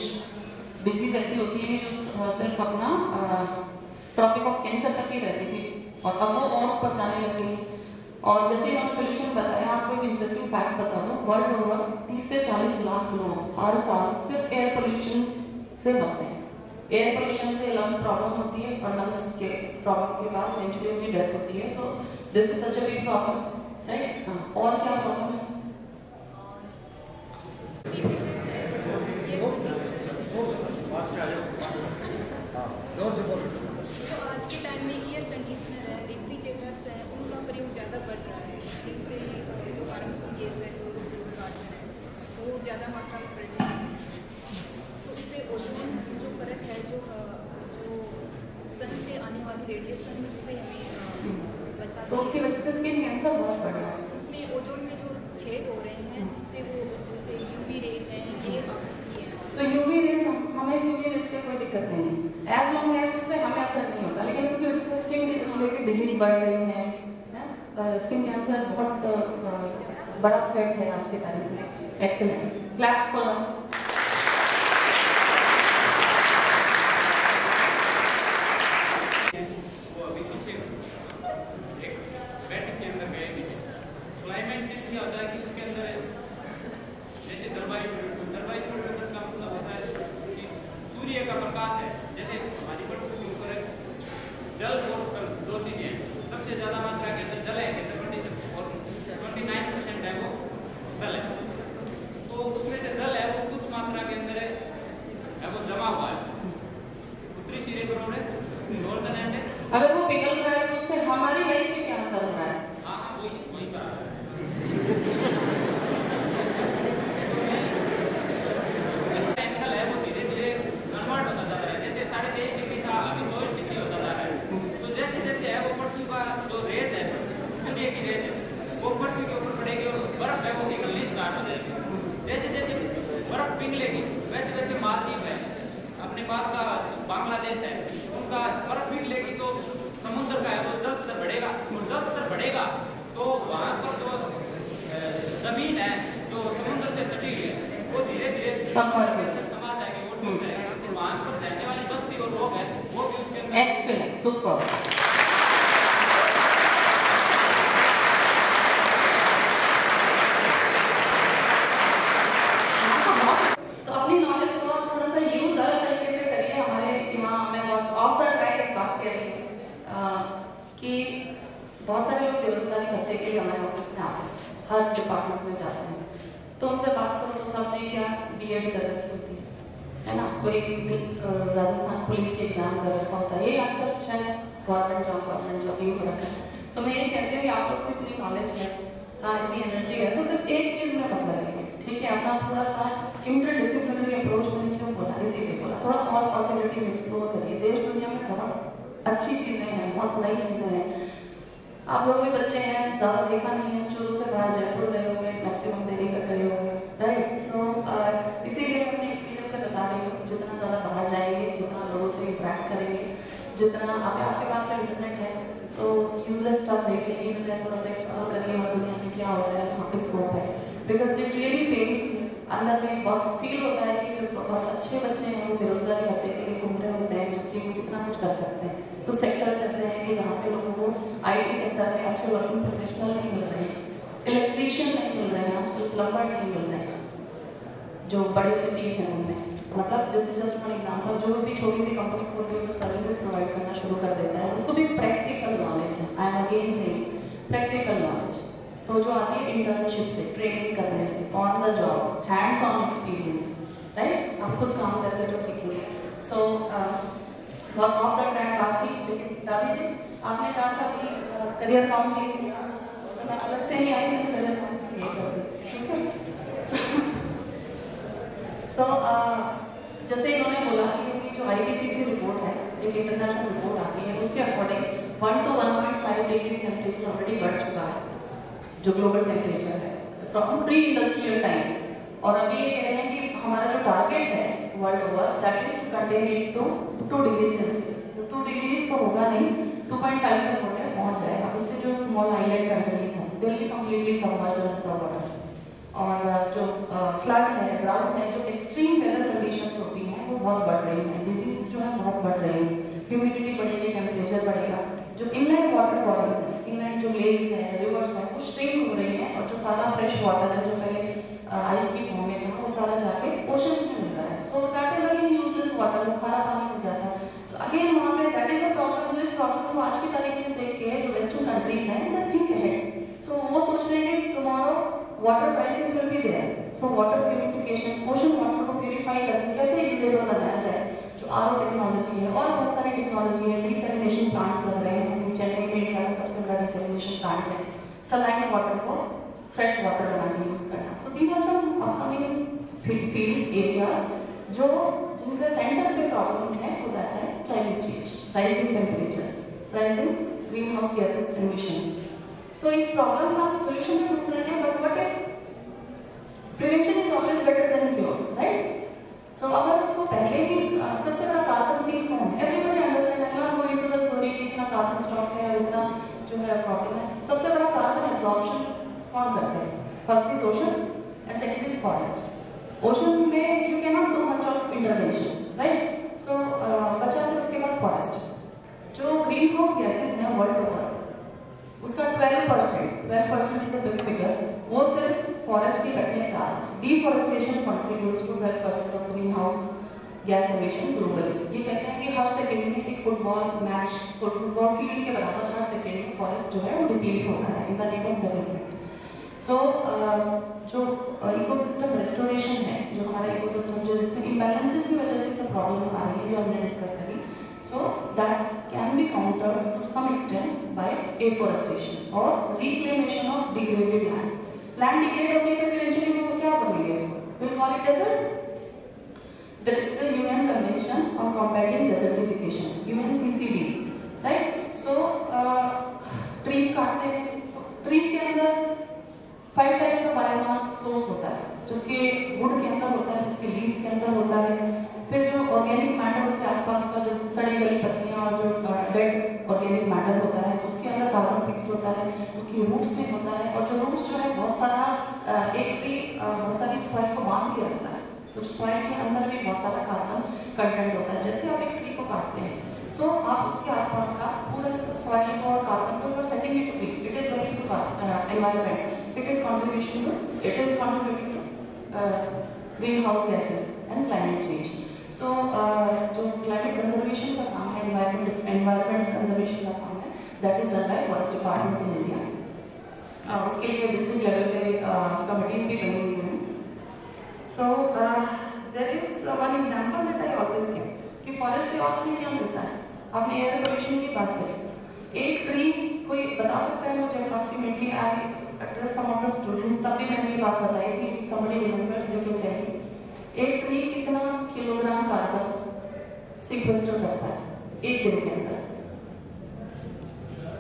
डिजीज ऐसी होती है जो सिर्फ अपना ट्रॉपिक ऑफ कैंसर तक ही रहती थी और अब वो और ऊपर जाने लगी। और जैसे ही हमने पोल्यूशन बताया, आपको एक इंटरेस्टिंग फैक्ट बता दूं, वर्ल्ड ओवर 30 से 40 लाख लोग हर साल सिर्फ एयर पोल्यूशन से मरते हैं। एयर पोल्यूशन से लंग्स प्रॉब्लम होती है और लंग्स के प्रॉब्लम के बाद इवेंचुअली उनकी डेथ होती है। So this is such a big problem, right. और क्या प्रॉब्लम है? तो आज के टाइम में एयर कंडीशनर है, रेफ्रिजरेटर्स है, उनका प्रयोग ज़्यादा बढ़ रहा है, जिनसे जो हार्मफुल गैस है, कार्बन है, वो ज़्यादा मात्रा में बढ़ रही है। तो इससे ओजोन जो परत है, जो सन से आने वाली रेडिएशन से हमें बचा, तो उसकी वजह से स्किन कैंसर बहुत बढ़ रहा है। उसमें ओजोन में जो छेद हो रहे हैं, जिससे वो जैसे यूवी रेज हैं, ये तो यूवी रेज, हमें यूवी रेज से कोई दिक्कत नहीं है, एज लॉन्ग एज उससे हमें असर नहीं होता, लेकिन उसकी वजह से स्किन रिलेटेड डिजीज बढ़ रही है। स्किन कैंसर बहुत बड़ा थ्रेट है आज के तारीख में। Excellent, clap for. Climate change क्या होता है कि उसके अंदर जैसे जलवायु परिवर्तन का मतलब होता है कि सूर्य का प्रकाश है, जैसे हमारी पृथ्वी के ऊपर जल और स्थल दो चीजें हैं। सबसे ज्यादा मात्रा के अंदर जल है 70% और 29% है वो स्थल है। तो उसमें से जल है वो कुछ मात्रा के अंदर है वो जमा हुआ है उत्तरी सिरे पर और नॉर्दर्न एंड है। अगर वो पिघल रहा है तो उससे हमारी लाइफ पे क्या असर हो रहा है? हाँ वही कर रहा है। एंगल है वो धीरे धीरे कन्वर्ट होता जा रहा है, जैसे 23.5 डिग्री था अभी 24 डिग्री होता जा रहा है। तो जैसे जैसे है वो पृथ्वी का जो रेज है, सूर्य की रेज है, वो पृथ्वी के ऊपर पड़ेगी और बर्फ है वो पिघलनी स्टार्ट हो जाएगी। जैसे जैसे बर्फ पिघलेगी वैसे वैसे मालदीव है, अपने पास का बांग्लादेश है, उनका बर्फ पिघलेगी तो समुद्र का है वो जल स्तर बढ़ेगा, और जल स्तर बढ़ेगा तो वहाँ पर जो जमीन है जो समुद्र से सटी हुई है वो धीरे धीरे समा जाएगी, वो टूट जाएगी, तो वहाँ पर रहने वाली बस्ती और लोग हैं वो भी उसके अंदर। Excellent, super. तो अपनी नॉलेज को आप थोड़ा सा यूज अलग तरीके से करिए। हमारे इमाम में बहुत ऑफ द राइट बात कह रही कि बहुत सारे लोग बेरोजगारी भत्ते के लिए हमारे ऑफिस में आते हैं, हर डिपार्टमेंट में जाते हैं। तो उनसे बात करो तो सबने क्या बीएड कर रखी होती है ना, कोई राजस्थान पुलिस के एग्जाम कर रखा होता है, ये आजकल शायद गवर्नमेंट जॉब ही हो रखा है। तो मैं ये कहती हूँ कि आप लोग को इतनी नॉलेज है, हाँ इतनी एनर्जी है, तो सिर्फ एक चीज़ में मत लगेगी, ठीक है? अपना थोड़ा सा इंटरडिसिप्लिनरी अप्रोच मैंने क्यों बोला, इसीलिए बोला थोड़ा और पॉसिबिलिटीज एक्सप्लोर करिए। देश दुनिया में बहुत अच्छी चीज़ें हैं, बहुत नई चीज़ें हैं। आप लोग भी बच्चे हैं, ज़्यादा देखा नहीं है, चूरू से बाहर जयपुर गए होंगे, मैक्सिमम दिल्ली तक गए होंगे, राइट? सो इसीलिए मैं अपने एक्सपीरियंस से बता रही हूँ, जितना ज़्यादा बाहर जाएंगे, जितना लोगों से इंटरेक्ट करेंगे, जितना आपके पास तो इंटरनेट है तो यूजलेस स्टफ देख लेंगे, मुझे थोड़ा सा एक्सप्लोर करिए और दुनिया में क्या हो रहा है, वहाँ पे स्कोप है। बिकॉज इट रियली पेन्स अंदर में बहुत फील होता है कि जो बहुत अच्छे बच्चे हैं वो बेरोजगारी भत्ते के लिए घूम रहे होते हैं, जबकि वो कितना कुछ कर सकते हैं। कुछ सेक्टर्स ऐसे हैं कि जहाँ पे लोगों को आईटी सेक्टर में अच्छे वर्किंग प्रोफेशनल नहीं मिल रहे हैं, इलेक्ट्रीशियन नहीं मिल रहे हैं, आजकल प्लम्बर नहीं मिल रहे हैं, जो बड़े सिटीज़ हैं उनमें। मतलब this is just one example, जो भी छोटी सी कंपनी खोल के सब सर्विसेज प्रोवाइड करना शुरू कर देता है, जिसको भी प्रैक्टिकल नॉलेज है। I am again saying practical knowledge, तो जो आती है इंटर्नशिप से, ट्रेनिंग करने से, on the job, hands on experience, right, आप खुद काम करके जो सीखेंगे। So work of the track बात थी, लेकिन दादी जी आपने कहा था कि करियर काउंसलिंग, तो मैं अलग से ही आई हूँ करियर काउंसलिंग नहीं कर रही, ठीक है। सो जैसे इन्होंने बोला कि जो IPCC रिपोर्ट है, एक इंटरनेशनल रिपोर्ट आती है, उसके according 1 to 1.5 degree temperature already बढ़ चुका है, जो ग्लोबल टेम्परेचर है फ्रॉम प्री इंडस्ट्रियल टाइम। और अभी ये कह रहे हैं कि हमारा जो टारगेट है world over, that is to contain it to 2 degree celsius. 2 degrees तो होगा नहीं, 2.5 तक होने पहुंच जाएगा। इससे जो स्मॉल आइलैंड कंट्रीज हैं, they will be completely submerged under the water. और जो फ्लड है, ड्राउट है, जो एक्सट्रीम वेदर कंडीशंस होती हैं, वो बहुत बढ़ रही हैं, डिजीज जो है बहुत बढ़ रही हैं, ह्यूमिडिटी बढ़ेगी, टेम्परेचर बढ़ेगा। जो इनलैंड वाटर बॉडीज हैं, इनलैंड जो लेक्स हैं, रिवर्स हैं, वो स्ट्रेन हो रही हैं, और जो सारा फ्रेश वाटर है जो पहले आइस की फॉर्म में था, वो सारा जाके ओशंस में मिल रहा है। So that is again useless water, वो खारा पानी हो जाता है। सो अगेन वहाँ पे दैट इज अ प्रॉब्लम। जो इस प्रॉब्लम को आज की तारीख में देख के जो वेस्टर्न कंट्रीज हैं, दे थिंक अहेड। सो वो सोच रहे हैं कि tomorrow water crisis will be there, so water purification, ocean water को प्यूरिफाई करके कैसे यूजेबल बनाया जाए, जो RO टेक्नोलॉजी है, और बहुत सारी टेक्नोलॉजी है। डिसैलिनेशन प्लांट्स लग रहे हैं, चेन्नई में इंडिया में सबसे बड़ा डिसैलिनेशन प्लांट है, सलाइन वाटर को फ्रेश वाटर बना के यूज करना। So these are some upcoming fields, areas जो जिनका सेंटर पे प्रॉब्लम है, वो दैट है climate change, rising temperature, rising green house gases emission. So इस प्रॉब्लम का आप सोल्यूशन भी ढूंढ रहे हैं, but what if prevention is always better than cure, right? So अगर उसको पहले ही सबसे बड़ा कार्बन सिंक कौन है? एवरीबॉडी अंडरस्टैंड है, not going to the theory कि इतना कार्बन स्टॉक है और इतना जो है प्रॉब्लम है। सबसे बड़ा कार्बन एब्जॉर्प्शन कौन करते हैं? First is oceans and second is forests. Ocean में you can not do much of intervention, right? So बचा फिर उसके बाद फॉरेस्ट। जो ग्रीन हाउस गैसेज हैं वर्ल्ड ओवर, उसका 12% इज अ बिग फिगर, वो सिर्फ फॉरेस्ट की कटने से आता है। Deforestation contributes to 12% of green house gas emission globally. ये कहते हैं कि हर सेकेंड में एक फुटबॉल मैच, फुटबॉल फील्ड के बराबर हर सेकेंड में फॉरेस्ट जो है वो डिप्लीट हो रहा है in the name of development. So जो इकोसिस्टम रेस्टोरेशन है, जो हमारा इकोसिस्टम जो जिसमें इम्बैलेंसेस की वजह से सब प्रॉब्लम आ रही है, जो हमने डिस्कस करी, so that can be countered to some extent by afforestation or reclamation of degraded land. Land degrade होने पे eventually वो क्या करेंगे इसको? We'll call it desert. There is a UN Convention on Combating Desertification, UNCCD, right? So trees काटते हैं, trees के अंदर 5 टाइप का बायोमास सोर्स होता है, जिसके वुड के अंदर होता है, उसके लीफ के अंदर होता है, फिर जो ऑर्गेनिक मैटर उसके आसपास का जो सड़ी गली पत्तियां और जो डेड ऑर्गेनिक मैटर होता है, उसके अंदर कार्बन फिक्स होता है, उसकी रूट्स में होता है। और जो रूट्स जो है बहुत सारा एक ट्री बहुत सारी सॉइल को बांध के रखता है, तो जो सॉइल के अंदर भी बहुत सारा कार्बन कंटेंट होता है। जैसे आप एक ट्री को काटते हैं, सो आप उसके आसपास का पूरा सॉइल को और कार्बन को setting it free, it is working to environment, it is contributing to green house gases and climate change. So जो क्लाइमेट कंजर्वेशन का काम है, एनवायरमेंट कंजर्वेशन का काम है, that is done by forest department in India. उसके लिए district level पे कमिटीज भी बनी हुई हैं। So there is one example that I always give कि फॉरेस्ट से और हमें क्या मिलता है। आपने एयर पोल्यूशन की बात करी, एक ट्री कोई बता सकता है मुझे approximately? I address some of the students, तब भी मैंने ये बात बताई थी, somebody remembers, they can tell me एक ट्री कितना किलोग्राम कार्बन सिक्वेस्टर करता है एक दिन के अंदर?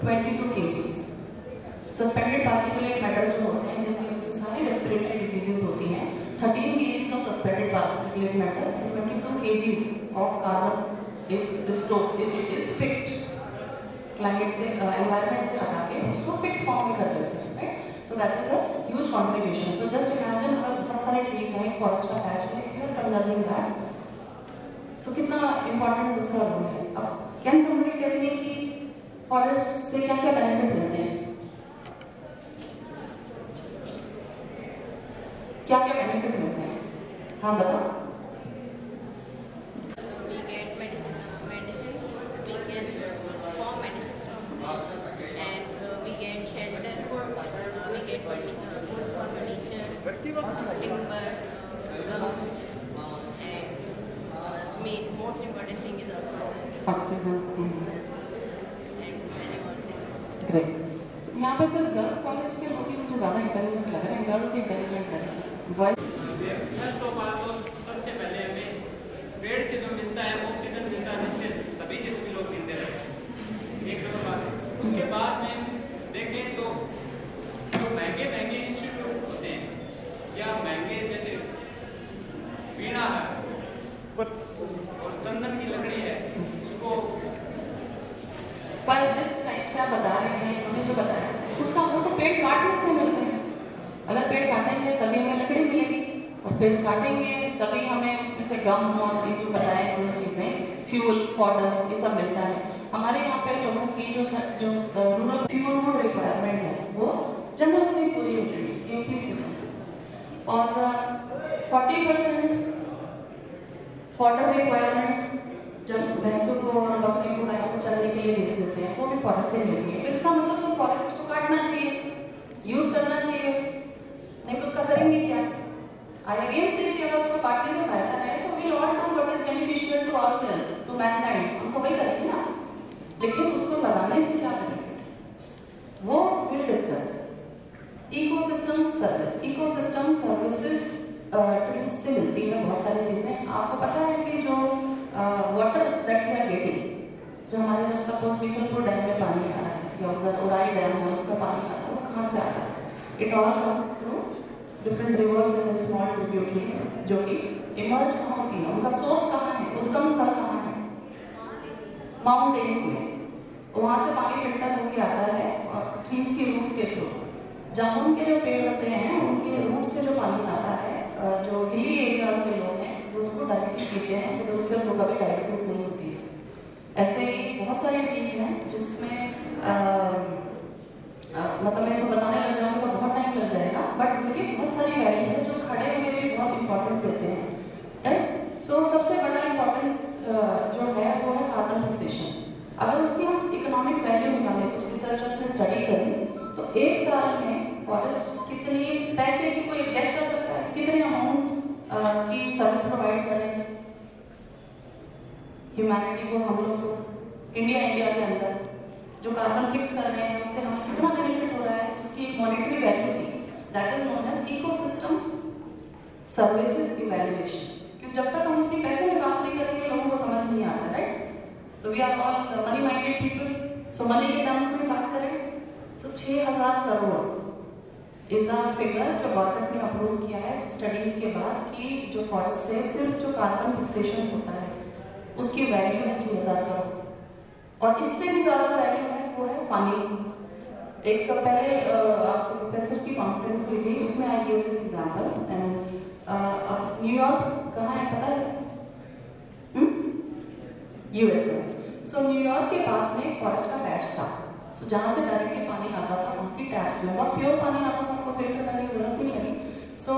22 kgs। सस्पेंडेड पार्टिकुलेट मैटर जो होते हैं, जिसकी वजह से सारी रेस्पिरेटरी डिजीजेज होती हैं, 13 kgs of suspended particulate matter and 22 kgs of carbon is fixed. Climate से एनवायरमेंट से हटा के उसको फिक्स फॉर्म में कर देते हैं, right? So that is a huge contribution. So just imagine अगर बहुत सारे ट्रीज हैं फॉरेस्ट का पैच में, यू आर कंजर्विंग दैट, सो कितना इंपॉर्टेंट उसका रोल है। अब कैन समबडी टेल मी कि फॉरेस्ट से क्या क्या बेनिफिट मिलते हैं? क्या क्या बेनिफिट मिलते हैं? हाँ बताओ। We get medicines, we can form medicines from them, and we get shelter. most important thing is oxygen. Oxygen. And many more things. Great. यहाँ पे सिर्फ गर्ल्स कॉलेज के लोग ही मुझे ज़्यादा इंटेलिजेंट लग रहे हैं, गर्ल्स ही इंटेलिजेंट लग रहे हैं। बॉयज फर्स्ट ऑफ ऑल तो सबसे पहले हमें पेड़ से जो मिलता है ऑक्सीजन मिलता है, जिससे सभी के सभी लोग जिंदे रहते हैं, एक नंबर बात है। उसके बाद में देखें तो जो महंगे महंगे इंस्टीट्यूट होते हैं या महंगे जैसे वीणा है और चंदन की लकड़ी है, उसको पर जिस टाइप से आप बता रहे हैं, उन्होंने जो बताया उसका वो तो पेड़ काटने से मिलते हैं। अगर पेड़ काटेंगे तभी हमें लकड़ी मिलेगी, और पेड़ काटेंगे तभी हमें उसमें से गम और ये जो बताए वो चीज़ें फ्यूल पाउडर ये सब मिलता है। हमारे यहाँ पे लोगों की जो रूरल फ्यूल रिक्वायरमेंट है वो जंगल से ही पूरी होती है, ये प्लीज। और 40% फॉडर रिक्वायरमेंट्स जब भैंसों को और बकरी को गायों को चलने के लिए भेज देते हैं वो भी फॉरेस्ट से मिलती है। तो इसका मतलब तो फॉरेस्ट को काटना चाहिए, यूज करना चाहिए, नहीं तो उसका करेंगे क्या? आई अगेन से कि अगर उसको काटने से फायदा है तो will all do what is beneficial to ourselves, to mankind, हम तो वही करेंगे ना। लेकिन उसको लगाने से क्या बेनिफिट वो will discuss. Ecosystem service, ecosystem services trees से मिलती है बहुत सारी चीज़ें। आपको पता है कि जो water that we are getting, जो हमारे जब सपोज बीसलपुर डैम में पानी आ रहा है या उधर उड़ाई डैम है उसका पानी आता है, वो कहाँ से आता है? It all comes through different reverse and small tributaries जो कि इमर्ज कहाँ होती है, उनका सोर्स कहाँ है, उद्गम स्थल कहाँ है? माउंटेन्स में। वहाँ से पानी फिल्टर होकर आता है और ट्रीज की रूट्स के थ्रू। जामुन के जो पेड़ होते हैं उनके रूट से जो पानी आता है, जो हिली एरियाज में लोग हैं वो उसको डायरेक्टली पीते हैं, तो उससे उनको कभी डायबिटीज नहीं होती है। ऐसे ही बहुत सारी ट्रीज हैं जिसमें मतलब मैं इसको बताने लग जाऊँगी तो बहुत टाइम लग जाएगा, बट जिनकी बहुत सारी वैल्यू है जो खड़े हुए भी बहुत इंपॉर्टेंस देते हैं, राइट। सो सबसे बड़ा इंपॉर्टेंस जो है वो है कार्बन फिक्सेशन। अगर उसकी हम इकोनॉमिक वैल्यू निकालें, कुछ रिसर्चर्स ने स्टडी करी, तो एक साल में फॉरेस्ट कितनी पैसे की कोई गेस कर सकता है कितने अमाउंट की सर्विस प्रोवाइड करें ह्यूमैनिटी को, हम लोग को इंडिया के अंदर जो कार्बन फिक्स कर रहे हैं उससे हमें कितना बेनिफिट हो रहा है, उसकी एक मॉनेटरी वैल्यू की, that is known as ecosystem services evaluation. क्योंकि जब तक हम उसकी पैसे में बात नहीं करेंगे लोगों को समझ नहीं आता, right. So we are all money minded people. So money के टर्म्स में बात करें so 6000 crore is the figure जो गवर्नमेंट ने अप्रूव किया है स्टडीज के बाद कि जो फॉरेस्ट से सिर्फ जो कार्बन फिक्सेशन होता है उसकी वैल्यू है 6000 करोड़। और इससे भी ज़्यादा वैल्यू है वो है पानी। एक पहले आपको प्रोफेसर्स की कॉन्फ्रेंस हुई थी, उसमें I give this example. And अब न्यूयॉर्क कहाँ है पता है? यूएस में। सो न्यूयॉर्क के पास में एक फॉरेस्ट का पैच था, सो जहाँ से डायरेक्टली पानी आता था वहाँ की टैप्स में बहुत प्योर पानी आता था, उनको फिल्टर करने की जरूरत नहीं लगी। सो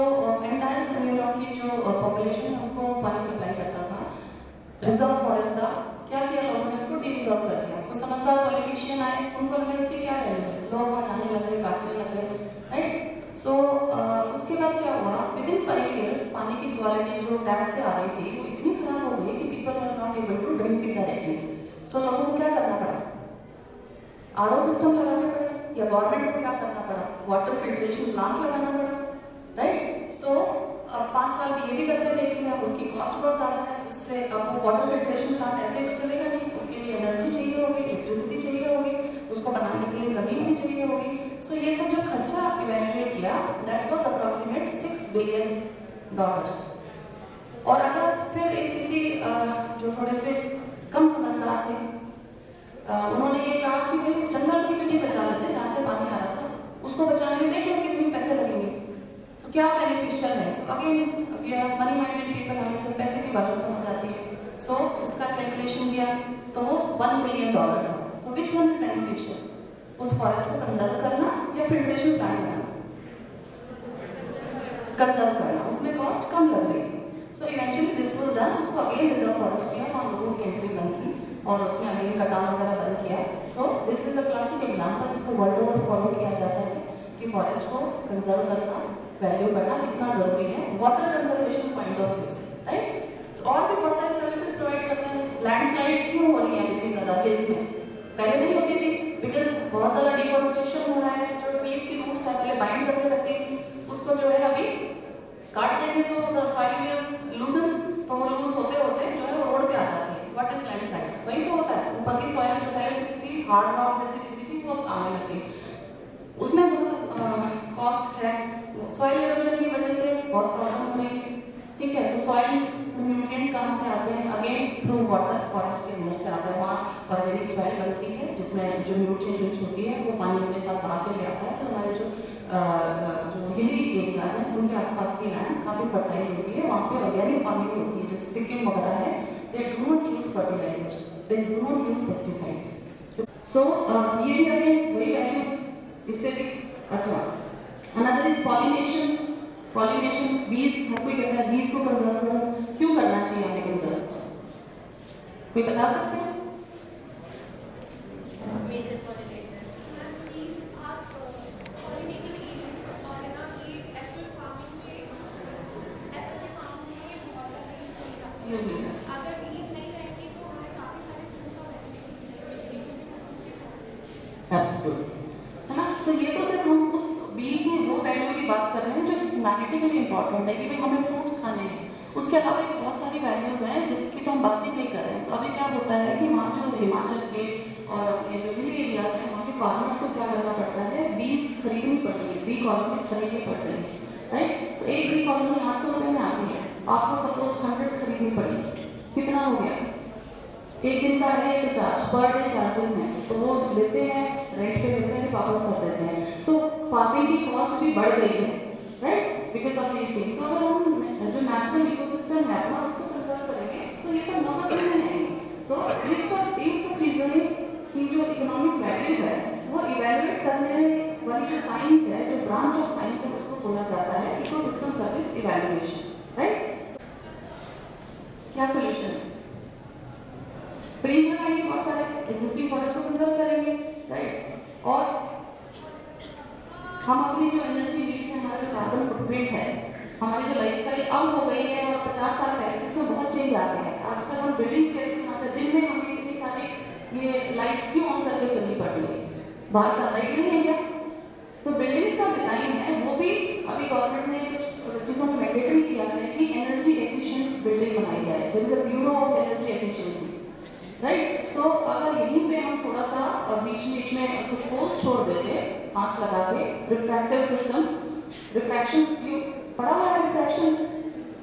एंटायर न्यूयॉर्क की जो पॉपुलेशन है उसको पानी सप्लाई करता था। रिजर्व फॉरेस्ट था, क्या किया लोगों ने उसको डी रिजर्व कर दिया। कोई समझदार पॉलिटिशियन आए, उनको लगा इसकी क्या वैल्यू है, लोग वहाँ जाने लग गए, काटने लग गए, राइट। सो उसके बाद क्या हुआ, विद इन 5 years पानी की क्वालिटी जो टैप से आ रही थी वो इतनी खराब हो गई कि people were not able to drink it directly. So लोगों को क्या करना पड़ा, आरओ सिस्टम लगाना पड़ा, या गवर्नमेंट को क्या करना पड़ा, वाटर फिल्ट्रेशन प्लांट लगाना पड़ा, राइट। सो अब 5 साल ये भी करते देख लिया, अब उसकी कॉस्ट बहुत ज़्यादा है, उससे अब वो वाटर फिल्ट्रेशन प्लांट ऐसे तो चलेगा नहीं, उसके लिए एनर्जी चाहिए होगी, इलेक्ट्रिसिटी चाहिए होगी, उसको बनाने के लिए ज़मीन भी चाहिए होगी। सो ये सब जो खर्चा इवैल्यूएट किया दैट वाज अप्रॉक्सीमेट $6 billion। और अगर फिर एक किसी जो थोड़े से कम समझदार थे उन्होंने ये कहा कि भाई उस जंगल को क्यों नहीं बचा लेते जहाँ से पानी आ रहा था, उसको बचाने में देख लो कितने पैसे लगेंगे, सो क्या बेनिफिशियल है। So again money minded people हमें सब पैसे की बात समझ आती है। सो उसका कैलकुलेशन किया तो वो $1 billion था। सो विच वन इज बेनिफिशियल, उस फॉरेस्ट को कंजर्व करना या फिल्ट्रेशन प्लांट बनाना? कंजर्व करना, उसमें कॉस्ट कम लग रही है। So eventually this was done, उसको अगेन रिजर्व फॉरेस्ट किया और लोगों की एंट्री बंद की और उसमें अगेन कटान वगैरह बंद किया। So this is the classic example जिसको वर्ल्ड ओवर फॉलो किया जाता है कि फॉरेस्ट को कंजर्व करना, वैल्यू करना कितना जरूरी है water conservation point of view से, राइट। और भी बहुत सारी सर्विसेज प्रोवाइड करते हैं। लैंडस्लाइड्स क्यों हो रही हैं इतनी ज़्यादा हिल्स में? पहले नहीं होती थी, बिकॉज बहुत ज़्यादा डिफॉरेस्टेशन हो रहा है। जो ट्रीज की रूट्स है पहले बाइंड करके रखती थी, उसको जो है अभी काट देंगे तो द सॉइल इज लूजन, तो वो लूज होते होते जो है वो रोड पे आ जाती है। What is landslide? वही तो होता है, ऊपर की सॉइल जो है फिक्स थी, हार्ड रॉक जैसी दिखती थी, वो अब आने लगी। उसमें बहुत कॉस्ट है, सॉइल इरोजन की वजह से बहुत प्रॉब्लम हो रही है। ठीक है, तो सॉइल न्यूट्रिएंट्स कहाँ से आते हैं? अगेन थ्रू वाटर, फॉरेस्ट के अंदर से आते हैं। वहाँ ऑर्गेनिक सॉइल बनती है जिसमें जो न्यूट्रिएंट रिच होती है वो पानी अपने साथ बहा के ले आता है। तो हमारे जो हिली एरियाज हैं उनके आसपास की लैंड काफ़ी फर्टाइल होती है, वहाँ पे ऑर्गेनिक फार्मिंग होती है। जैसे सिक्किम वगैरह है, they do not use fertilisers, they do not use pesticides. So ये भी अगेन वही वैल्यू इससे भी अच्छा। Another is pollination. पॉलिनेशन, बीज हर कोई कहता है बीज को कंजर्व क्यों करना चाहिए हमें कंजर्व? कोई बता सकते हैं? है ना? तो ये तो सिर्फ हम उस बी के वो वैल्यू की बात कर रहे हैं जो ह्यूमैनिटी इंपॉर्टेंट है कि भाई हमें फ्रूट्स खाने हैं। उसके अलावा एक बहुत सारी वैल्यूज हैं जिसकी तो हम बात नहीं कर रहे हैं। तो अभी क्या होता है कि वहाँ जो हिमाचल के और अपने जो हिली एरियाज हैं वहाँ के फार्मर्स को क्या करना पड़ता है? बीज खरीदनी पड़ती है, बी कॉलोनीज खरीदनी पड़ती है, राइट? तो एक बी कॉलोनी 800 रुपये में आती है, आपको सपोज 100 खरीदनी पड़ी, कितना हो गया? एक दिन का है तो चार्ज, पर डे चार्जेस हैं, तो वो लेते हैं, रेंट पे लेते हैं, वापस कर देते हैं। सो फार्मिंग की कॉस्ट भी बढ़ गई है, right? Because of these things. So अगर हम जो नेचुरल इकोसिस्टम है ना उसको प्रिजर्व करेंगे, सो ये सब नॉर्मल चीजें हैं। सो ये सब चीजें की जो इकोनॉमिक वैल्यू है वो इवेल्युएट करने वाली जो साइंस है, जो ब्रांच ऑफ साइंस है, उसको बोला जाता है इकोसिस्टम सर्विस इवेल्युएशन, राइट? क्या सोल्यूशन है? ट्रीज लगाएंगे, बहुत सारे एग्जिस्टिंग फॉरेस्ट को कंजर्व करेंगे, राइट? और हम अपनी जो एनर्जी नीड्स है, हमारा जो कार्बन फुटप्रिंट है, हमारी जो लाइफस्टाइल अब हो गई है और 50 साल पहले इसमें बहुत चेंज आ गया है। आजकल हम बिल्डिंग कैसे बनाते हैं, दिन में हमें इतनी सारी ये लाइट्स क्यों ऑन करके चलनी पड़ रही है? बाहर से लाइट नहीं है क्या? तो बिल्डिंग्स का डिजाइन है वो भी अभी गवर्नमेंट ने कुछ चीज़ों में मैंडेटरी किया है कि एनर्जी एफिशिएंट बिल्डिंग बनाई जाए, जैसे bureau of energy efficiency, right? तो अगर यहीं पे हम थोड़ा सा बीच में कुछ पोस्ट छोड़ देते, आँच लगा के, रिफ्रैक्टिव सिस्टम, रिफ्रैक्शन पढ़ा हुआ है,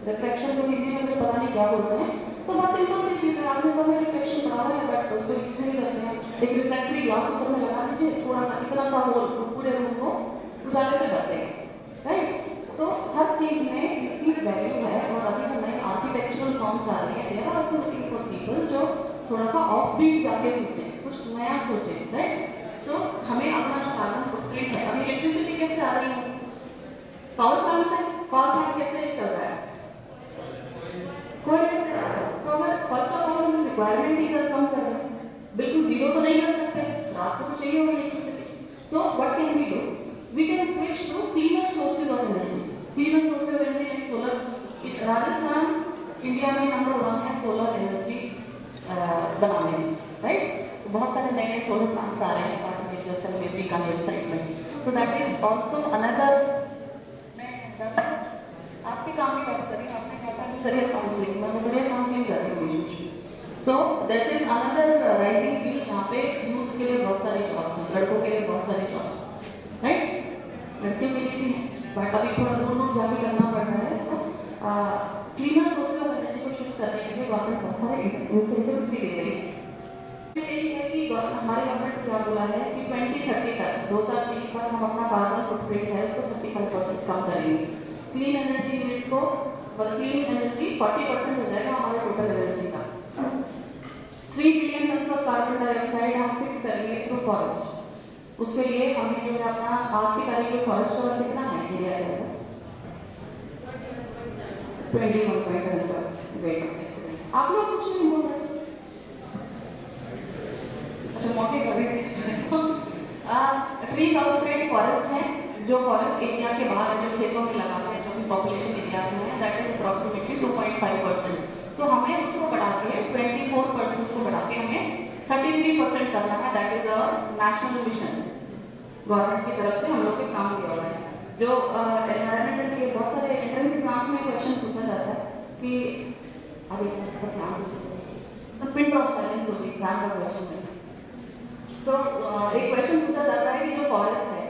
रिफ्रैक्शन को हिंदी में मुझे पता नहीं क्या बोलते हैं। तो बहुत सिंपल सी चीज़ है, आपने सब रिफ्लेक्शन पढ़ा हुआ है बट उसको यूज नहीं करते हैं। एक रिफ्रैक्टरी ग्लास ऊपर में लगा दीजिए, थोड़ा सा इतना सा होल पूरे रूम को उजाले से भरते हैं, राइट? सो हर चीज़ में इसकी वैल्यू है। और अभी जो नए आर्किटेक्चरल फॉर्म्स आ रही है, they are also looking for people जो थोड़ा सा ऑफ बीट जाके सोचे, कुछ नया सोचे, राइट? सो हमें अपना जो कार्बन फुटप्रिंट है, अभी इलेक्ट्रिसिटी कैसे आ रही है? पावर प्लांट से। पावर प्लांट कैसे चल रहा है? कोई कैसे? तो अगर फर्स्ट ऑफ ऑल हम रिक्वायरमेंट ही कम कर रहे हैं, बिल्कुल जीरो तो नहीं कर सकते, रात को तो चाहिए होगी electricity. So what can we do? We can switch to cleaner sources of energy. Cleaner sources of energy like solar. Rajasthan India में नंबर 1 है सोलर एनर्जी बनाने में, राइट? बहुत सारे नए सोलर प्लांट्स आ रहे हैं जैसे मेरी का वेबसाइट में। So that is also another. आपके काम की बात करें, आपने कहा था करियर काउंसलिंग, मैं करियर काउंसलिंग कर रही हूँ। So that is another rising field जहाँ पे यूथ्स के लिए बहुत सारी जॉब्स हैं, लड़कों के लिए बहुत सारी जॉब्स, राइट? लड़के के लिए भी बट अभी थोड़ा दूर जाके करना पड़ रहा है। सो क्लीनर सोर्सेज ऑफ एनर्जी को शिफ्ट करने के लिए गवर्नमेंट बहुत सारे इंसेंटिव्स भी दे रही है। यही है कि हमारी गवर्नमेंट क्या बोला है कि 2030 तक 2030 तक हम अपना कार्बन फुटप्रिंट है उसको 35% कम करेंगे। क्लीन एनर्जी यूनिट्स को, क्लीन एनर्जी 40% हो जाएगा हमारे टोटल एनर्जी का। 3 billion ton of carbon dioxide हम फिक्स करेंगे थ्रू फॉरेस्ट। उसके लिए हमें जो है अपना आज की तारीख में फॉरेस्ट कवर कितना है इंडिया के अंदर? 21.7%। आप लोग कुछ नहीं बोल रहे? अच्छा, मौके का भी ट्रीज आउटसाइड फॉरेस्ट है, जो फॉरेस्ट एरिया के बाहर है, जो खेतों में लगाते हैं, जो भी पॉपुलेशन एरिया में है, दैट इज अप्रॉक्सीमेटली 2.5%। तो हमें उसको बढ़ा के 24% को बढ़ा के हमें 33% करना है। That is a national mission, government की तरफ से हम लोग के काम किया हुआ है। जो एनवायरमेंटल के बहुत सारे एंट्रेंस एग्जाम्स में क्वेश्चन पूछा जाता है कि अभी ऐसा ध्यान से सुनिए, पिन ड्रॉप साइलेंस होगी एग्जाम का क्वेश्चन में। सो एक क्वेश्चन पूछा जाता है कि जो फॉरेस्ट है,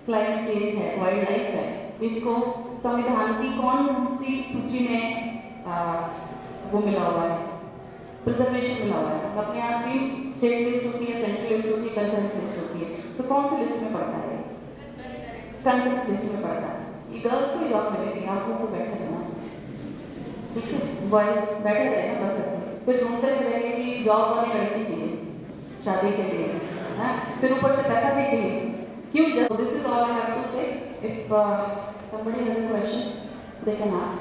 क्लाइमेट चेंज है, वाइल्ड लाइफ है, इसको संविधान की कौन सी सूची में वो मिला हुआ है, प्रिजर्वेशन मिला हुआ है। अपने आप की स्टेट लिस्ट होती है, सेंट्रल लिस्ट होती है, कंकरेंट लिस्ट होती है, तो कौन सी लिस्ट में पड़ता है? कंकरेंट लिस्ट में पड़ता है। ये गर्ल्स को जॉब मिलेगी, आप लोग को बैठे रहना, ठीक है, बॉयज बैठे रहे ना बस ऐसे, फिर ढूंढते रहेंगे कि जॉब वाली लड़की चाहिए शादी के लिए, है, फिर ऊपर से पैसा भी चाहिए। क्यों? This is all I have to say. If somebody has a question, they can ask.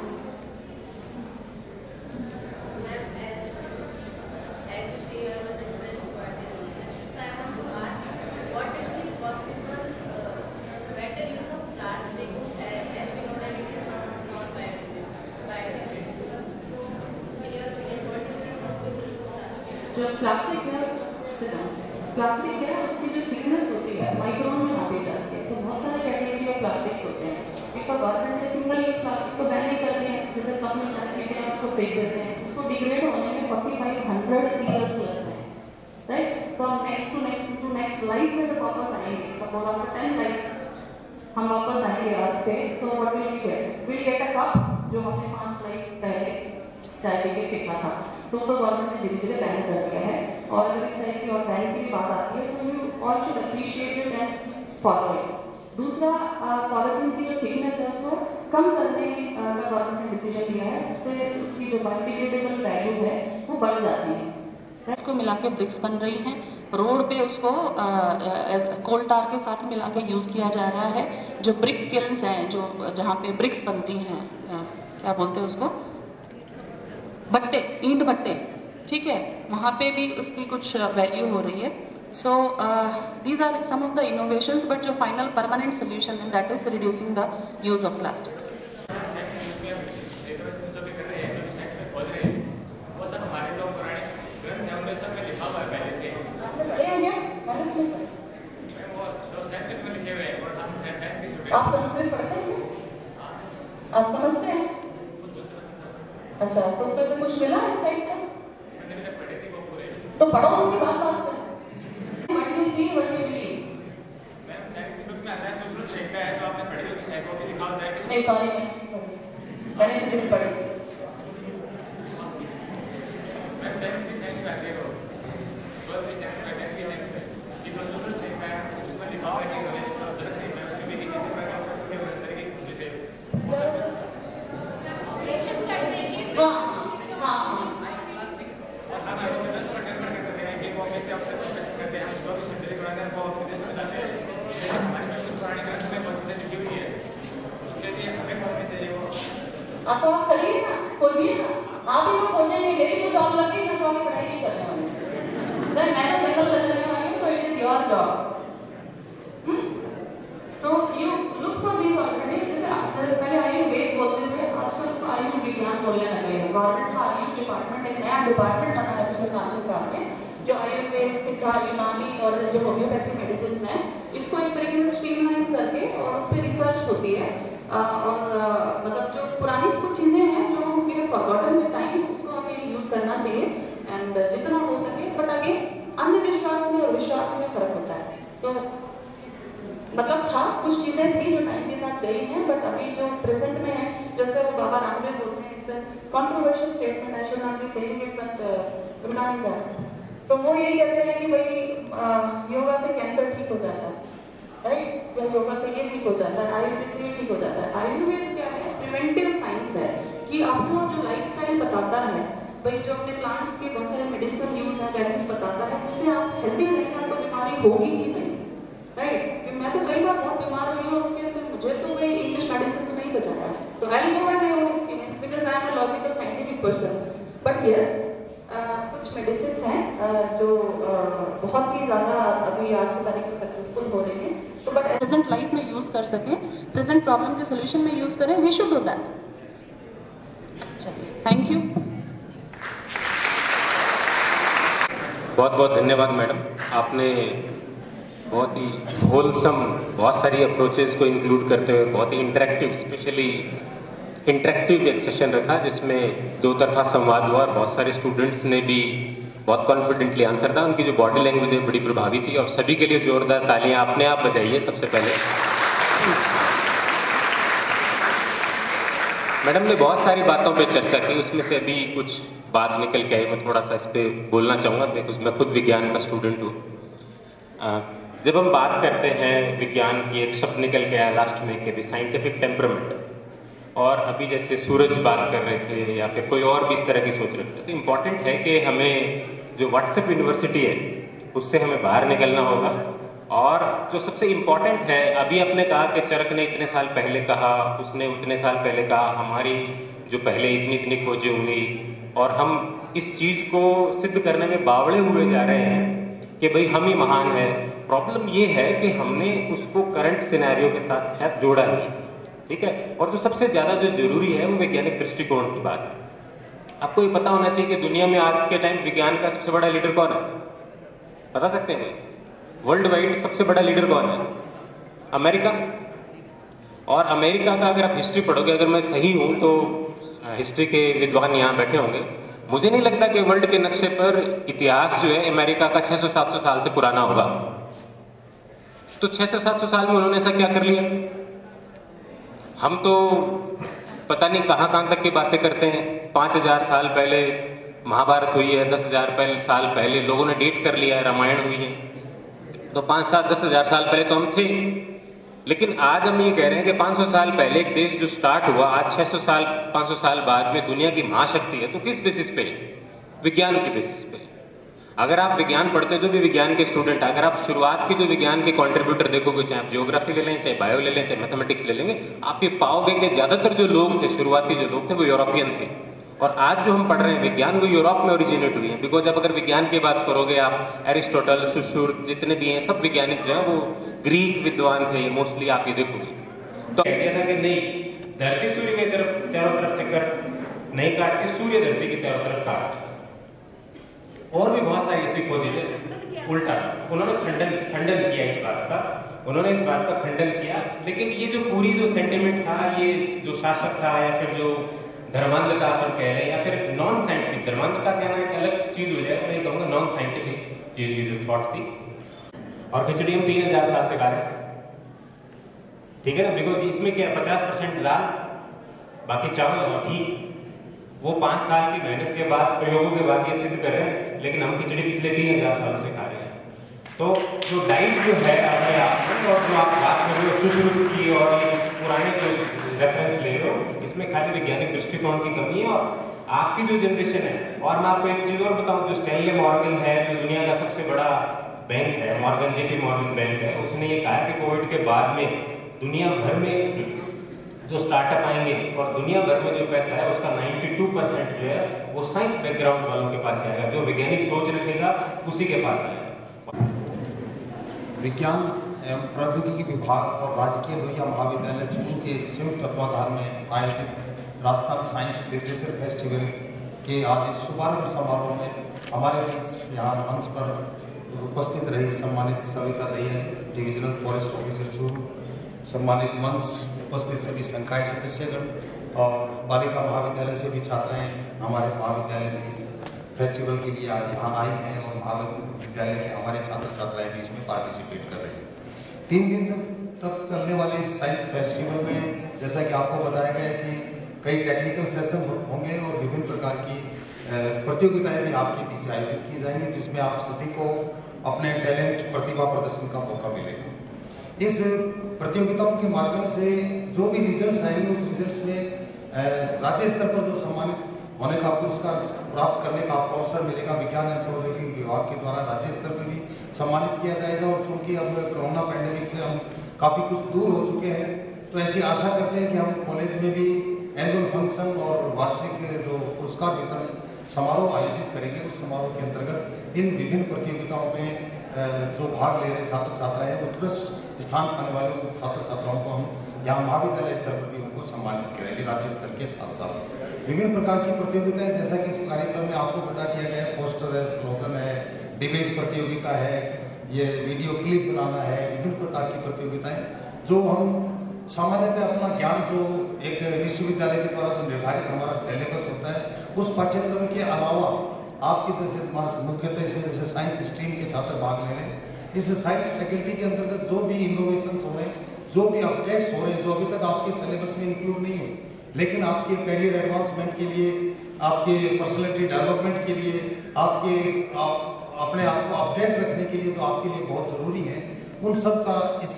जो प्लास्टिक है, प्लास्टिक है उसकी जो थिकनेस होती है माइक्रोन में नापी जाती है। तो बहुत सारे कैटेगरी ऑफ प्लास्टिक्स होते हैं। एक बार गवर्नमेंट ने सिंगल यूज प्लास्टिक को बैन नहीं करते हैं, जैसे कप में चाय पीते हैं उसको फेंक देते हैं, उसको डिग्रेड होने में 4500 ईयर्स लगते हैं, राइट। तो हम नेक्स्ट लाइफ में जब वापस आएंगे, सपोज आफ्टर 10 लाइफ हम वापस आएंगे अर्थ पे, so what will we get? Will get a cup जो हमने 5 लाइफ पहले चाय पी के फेंका था। तो गवर्नमेंट ने धीरे धीरे बैन कर दिया है। और अगर इस तरह की और बैन की बात आती है तो you all should appreciate it and follow it. दूसरा, पॉलिथीन की जो थिकनेस है उसको कम करने का गवर्नमेंट ने डिसीजन लिया है, उससे उसकी जो बायोडिग्रेडेबल वैल्यू है वो बढ़ जाती है। इसको मिला के ब्रिक्स बन रही हैं, रोड पे उसको कोल टार के साथ मिला के यूज़ किया जा रहा है। जो ब्रिक किल्न्स हैं, जो जहाँ पे ब्रिक्स बनती हैं, क्या बोलते हैं उसको, भट्टे, ईंट भट्टे, ठीक है, वहाँ पे भी उसकी कुछ वैल्यू हो रही है। So these are some of the innovations, but जो फाइनल परमानेंट सोल्यूशन है that is reducing the use of plastic. आप संस्कृत पढ़ते हैं? आप समझते हैं? अच्छा, तो उसमें से कुछ मिला है साइड का? तो पढ़ो, उसकी बात करें। What you see, what you believe. Ma'am science की बुक में आता है सुश्रुत शेखा है, जो आपने पढ़ी होगी शायद, वो भी लिखा होता है कि नहीं, सॉरी, मैंने फिजिक्स पढ़ी। मैम 10th की साइंस में आती है, वो 12th की साइंस में, 10th की साइंस में, कि जो सुश्रुत शेखा है उसमें लिखा हुआ है कि जरूर से मैं उसमें भी लिखी थी, मैं आपको सबके अंदर के पूछे थे वो सब आपको आप करिए ना, खोजिए ना, आप ही तो खोजेंगे, मेरी तो जॉब लगी, मैं तो पढ़ाई नहीं करने वाली, मैं तो जंगल बचाने वाली हूँ, so it is your job. So you look for these alternatives. जैसे पहले आयुर्वेद बोलते थे, आजकल उसको आयुर्विज्ञान बोलने लगे हैं। गवर्नमेंट का आयुष डिपार्टमेंट, एक नया डिपार्टमेंट बना है पिछले 5-6 साल में, जो आयुर्वेद, सिद्धा, यूनानी और जो होम्योपैथी मेडिसिन हैं, इसको एक तरीके से स्ट्रीमलाइन करके और उस पर रिसर्च होती है। और मतलब जो पुरानी कुछ चीज़ें हैं जो we have forgotten with times, उसको हमें यूज़ करना चाहिए एंड जितना हो सके। बट अगेन अंधविश्वास में और विश्वास में फर्क होता है। सो मतलब था, कुछ चीज़ें थी जो टाइम के साथ गई हैं, बट अभी जो प्रेजेंट में है, जैसे वो बाबा रामदेव बोलते हैं, it's a controversial statement, I should not be saying it, but सुना नहीं जाता। सो वो यही कहते हैं कि भाई योगा से कैंसर ठीक हो जाता है, राइट, या योगा से ये ठीक हो जाता है, आयुर्वेद से ये ठीक हो जाता है। आयुर्वेद क्या है? प्रिवेंटिव साइंस है, कि आपको जो लाइफस्टाइल बताता है, भाई जो अपने प्लांट्स के बहुत सारे मेडिसिनल यूज है, वैल्यूज बताता है, जिससे आप हेल्दी रहेंगे, आपको बीमारी होगी ही नहीं, राइट। कि मैं तो कई बार बहुत बीमार हुई हूँ, उसके इसमें मुझे तो भाई इंग्लिश मेडिसिन नहीं बचाया। So I will give my own experience because I am a logical scientific person. But yes, कुछ मेडिसिन हैं जो बहुत ही ज़्यादा अभी आज की तारीख में सक्सेसफुल हो रही हैं, तो बट प्रेजेंट लाइफ में यूज़ कर सकें, प्रेजेंट प्रॉब्लम के सोल्यूशन में यूज़ करें, वी शुड डू दैट। चलिए, थैंक यू। बहुत बहुत धन्यवाद मैडम, आपने बहुत ही होलसम बहुत सारी अप्रोचेस को इंक्लूड करते हुए बहुत ही इंटरेक्टिव, स्पेशली इंटरेक्टिव एक सेशन रखा जिसमें दो तरफा संवाद हुआ और बहुत सारे स्टूडेंट्स ने भी बहुत कॉन्फिडेंटली आंसर था। उनकी जो बॉडी लैंग्वेज है बड़ी प्रभावी थी और सभी के लिए जोरदार तालियां अपने आप बजाइए सबसे पहले। मैडम ने बहुत सारी बातों पे चर्चा की, उसमें से अभी कुछ बात निकल के आई, मैं थोड़ा सा इस पर बोलना चाहूँगा बिकॉज मैं खुद विज्ञान का स्टूडेंट हूँ। जब हम बात करते हैं विज्ञान की, एक शब्द निकल के आया लास्ट में कि साइंटिफिक टेम्परामेंट, और अभी जैसे सूरज बात कर रहे थे या फिर कोई और भी इस तरह की सोच रहे थे, तो इम्पॉर्टेंट है कि हमें जो व्हाट्सएप यूनिवर्सिटी है उससे हमें बाहर निकलना होगा। और जो सबसे इम्पॉर्टेंट है, अभी आपने कहा कि चरक ने इतने साल पहले कहा, उसने उतने साल पहले कहा, हमारी जो पहले इतनी खोजें हुई और हम इस चीज़ को सिद्ध करने में बावड़े हुए जा रहे हैं कि भाई हम ही महान हैं। प्रॉब्लम ये है कि हमने उसको करंट सिनेरियो के साथ जोड़ा नहीं, ठीक है। और जो सबसे ज़्यादा जो जरूरी है वो वैज्ञानिक दृष्टिकोण की बात है। आपको ये पता होना चाहिए कि दुनिया में आज के टाइम विज्ञान का सबसे बड़ा लीडर कौन है, बता सकते हैं भाई? वर्ल्ड वाइड सबसे बड़ा लीडर कौन है? अमेरिका। और अमेरिका का अगर आप हिस्ट्री पढ़ोगे, अगर मैं सही हूं तो हिस्ट्री के विद्वान यहाँ बैठे होंगे, मुझे नहीं लगता कि वर्ल्ड के नक्शे पर इतिहास जो है अमेरिका का 600-700 साल से पुराना होगा। तो 600-700 साल में उन्होंने ऐसा क्या कर लिया? हम तो पता नहीं कहाँ तक की बातें करते हैं। 5000 साल पहले महाभारत हुई है, 10,000 साल पहले लोगों ने डेट कर लिया है, रामायण हुई है, तो 5-7-10,000 साल पहले तो हम थे। लेकिन आज हम ये कह रहे हैं कि 500 साल पहले एक देश जो स्टार्ट हुआ, आज 500 साल बाद में दुनिया की महाशक्ति है। तो किस बेसिस पे? विज्ञान के बेसिस पे। अगर आप विज्ञान पढ़ते हो, जो भी विज्ञान के स्टूडेंट, अगर आप शुरुआत के जो विज्ञान के कंट्रीब्यूटर देखोगे, चाहे आप ज्योग्राफी ले लें, चाहे बायो ले लें, चाहे मैथमेटिक्स ले लेंगे, आप ये पाओगे कि ज्यादातर जो लोग थे, शुरुआती जो लोग थे, वो यूरोपियन थे। और आज जो हम पढ़ रहे हैं विज्ञान, वो यूरोप में ओरिजिनेट हुई है। बिकॉज अब अगर विज्ञान की बात करोगे आप, एरिस्टोटल, सुश्रुत, जितने भी हैं सब वैज्ञानिक जो है वो ग्रीक विद्वान थे, मोस्टली आप ये देखोगे। तो कहते था कि नहीं, धरती सूर्य के चारों तरफ चक्कर नहीं काटती, सूर्य धरती के चारों तरफ काटता। और भी बहुत सारी ऐसी खोजें उल्टा उन्होंने खंडन किया इस बात का, उन्होंने इस बात का खंडन किया। लेकिन ये जो पूरी जो सेंटिमेंट था, ये जो शासक था या फिर जो धर्मांधता अपन कह रहे हैं या फिर नॉन साइंटिफिक, धर्मांधता कहना एक अलग चीज हो जाए, मैं कहूँगा नॉन साइंटिफिक ये जो थॉट थी। और खिचड़ी हम 3000 साल से खा रहे हैं, ठीक है ना, बिकॉज इसमें क्या 50% दाल, बाकी चावल और घी। वो 5 साल की मेहनत के बाद, प्रयोगों के बाद ये सिद्ध कर रहे हैं, लेकिन हम खिचड़ी पिछले 3000 सालों से खा रहे हैं। तो जो डाइट जो है अपने आप में, और जो आप बात कर रहे हो सुश्रुत की और ये पुराने जो रेफरेंस ले रहे हो, इसमें खाली वैज्ञानिक दृष्टिकोण की कमी है। और आपकी जो जनरेशन है, और मैं आपको एक चीज़ और बताऊं, जो स्टैनले मॉर्गन है, जो दुनिया का सबसे बड़ा बैंक है, मॉर्गन JP मॉर्गन बैंक है, उसने ये कहा कि कोविड के बाद में दुनिया भर में जो स्टार्टअप आएंगे और दुनिया भर में जो पैसा है उसका 92% जो है वो साइंस बैकग्राउंड वालों के पास आएगा। जो वैज्ञानिक सोच रखेगा उसी के पास आएगा। विज्ञान एवं प्रौद्योगिकी विभाग और राजकीय लोहिया महाविद्यालय चूरू के संयुक्त तत्वाधान में आयोजित राजस्थान साइंस लिटरेचर फेस्टिवल के आज इस शुभारंभ समारोह में हमारे बीच यहाँ मंच पर उपस्थित रही सम्मानित Savita Dahiya, divisional forest officer Churu, सम्मानित मंच उपस्थित सभी संकाय सदस्यगण और बालिका महाविद्यालय से भी छात्राएं हमारे महाविद्यालय में इस फेस्टिवल के लिए यहाँ आई हैं और महाविद्यालय के हमारे छात्र छात्राएं भी इसमें पार्टिसिपेट कर रहे हैं। 3 दिन तक चलने वाले इस साइंस फेस्टिवल में जैसा कि आपको बताया गया कि कई टेक्निकल सेशन होंगे और विभिन्न प्रकार की प्रतियोगिताएं भी आपके बीच आयोजित की जाएंगी, जिसमें आप सभी को अपने टैलेंट, प्रतिभा प्रदर्शन का मौका मिलेगा। इस प्रतियोगिताओं के माध्यम से जो भी रिजल्ट्स आएंगे, उस रिजल्ट्स में राज्य स्तर पर जो सम्मानित होने का पुरस्कार प्राप्त करने का आपको अवसर मिलेगा। विज्ञान एवं प्रौद्योगिकी विभाग के द्वारा राज्य स्तर पर भी सम्मानित किया जाएगा। और चूँकि अब कोरोना पैंडेमिक से हम काफ़ी कुछ दूर हो चुके हैं, तो ऐसी आशा करते हैं कि हम कॉलेज में भी एनुअल फंक्शन और वार्षिक जो पुरस्कार वितरण समारोह आयोजित करेंगे। उस समारोह के अंतर्गत इन विभिन्न प्रतियोगिताओं में जो भाग ले रहे छात्र छात्राएं हैं, उत्कृष्ट स्थान पाने वाले छात्र छात्राओं को हम यहाँ महाविद्यालय स्तर पर भी उनको सम्मानित करेंगे। राज्य स्तर के साथ साथ विभिन्न प्रकार की प्रतियोगिताएं, जैसा कि इस कार्यक्रम में आपको बता दिया गया है, पोस्टर है, स्लोगन है, डिबेट प्रतियोगिता है, ये वीडियो क्लिप बनाना है, विभिन्न प्रकार की प्रतियोगिताएं जो हम सामान्यतः अपना ज्ञान जो एक विश्वविद्यालय के द्वारा जो निर्धारित हमारा सिलेबस होता है उस पाठ्यक्रम के अलावा आपके जैसे मुख्यतः इसमें जैसे साइंस स्ट्रीम के छात्र भाग ले रहे हैं, इस साइंस फैकल्टी के अंतर्गत जो भी इनोवेशंस हो रहे हैं, जो भी अपडेट्स हो रहे हैं, जो अभी तक आपके सिलेबस में इंक्लूड नहीं है लेकिन आपके करियर एडवांसमेंट के लिए, आपके पर्सनैलिटी डेवलपमेंट के लिए, अपने आप को अपडेट रखने के लिए जो आपके लिए बहुत ज़रूरी है, उन सब का इस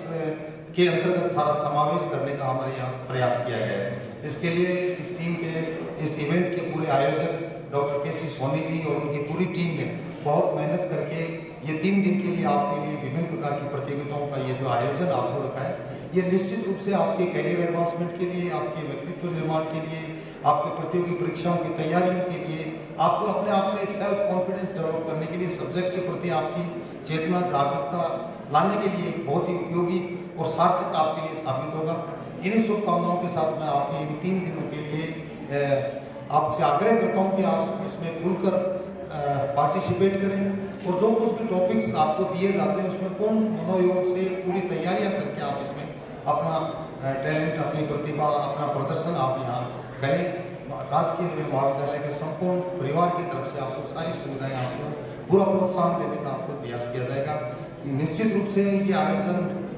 के अंतर्गत सारा समावेश करने का हमारे यहाँ प्रयास किया गया है। इसके लिए इस टीम के, इस इवेंट के पूरे आयोजक डॉक्टर के.सी. सोनी जी और उनकी पूरी टीम ने बहुत मेहनत करके ये 3 दिन के लिए आपके लिए विभिन्न प्रकार की प्रतियोगिताओं का ये जो आयोजन आपको रखा है, ये निश्चित रूप से आपके करियर एडवांसमेंट के लिए, आपके व्यक्तित्व निर्माण के लिए, आपके प्रतियोगी परीक्षाओं की तैयारियों के लिए, आपको अपने आप में एक सेल्फ कॉन्फिडेंस डेवलप करने के लिए, सब्जेक्ट के प्रति आपकी चेतना जागरूकता लाने के लिए एक बहुत ही उपयोगी और सार्थक आपके लिए साबित होगा। इन्हीं शुभकामनाओं के साथ मैं आपके इन 3 दिनों के लिए आपसे आग्रह करता हूं कि आप इसमें खुलकर पार्टिसिपेट करें और जो कुछ भी टॉपिक्स आपको दिए जाते हैं उसमें पूर्ण मनोयोग से पूरी तैयारियां करके आप इसमें अपना टैलेंट, अपनी प्रतिभा, अपना प्रदर्शन आप यहाँ करें। राजकीय महाविद्यालय के संपूर्ण परिवार की तरफ से आपको सारी सुविधाएं, आपको पूरा प्रोत्साहन देने का आपको प्रयास किया जाएगा। ये निश्चित रूप से ये आयोजन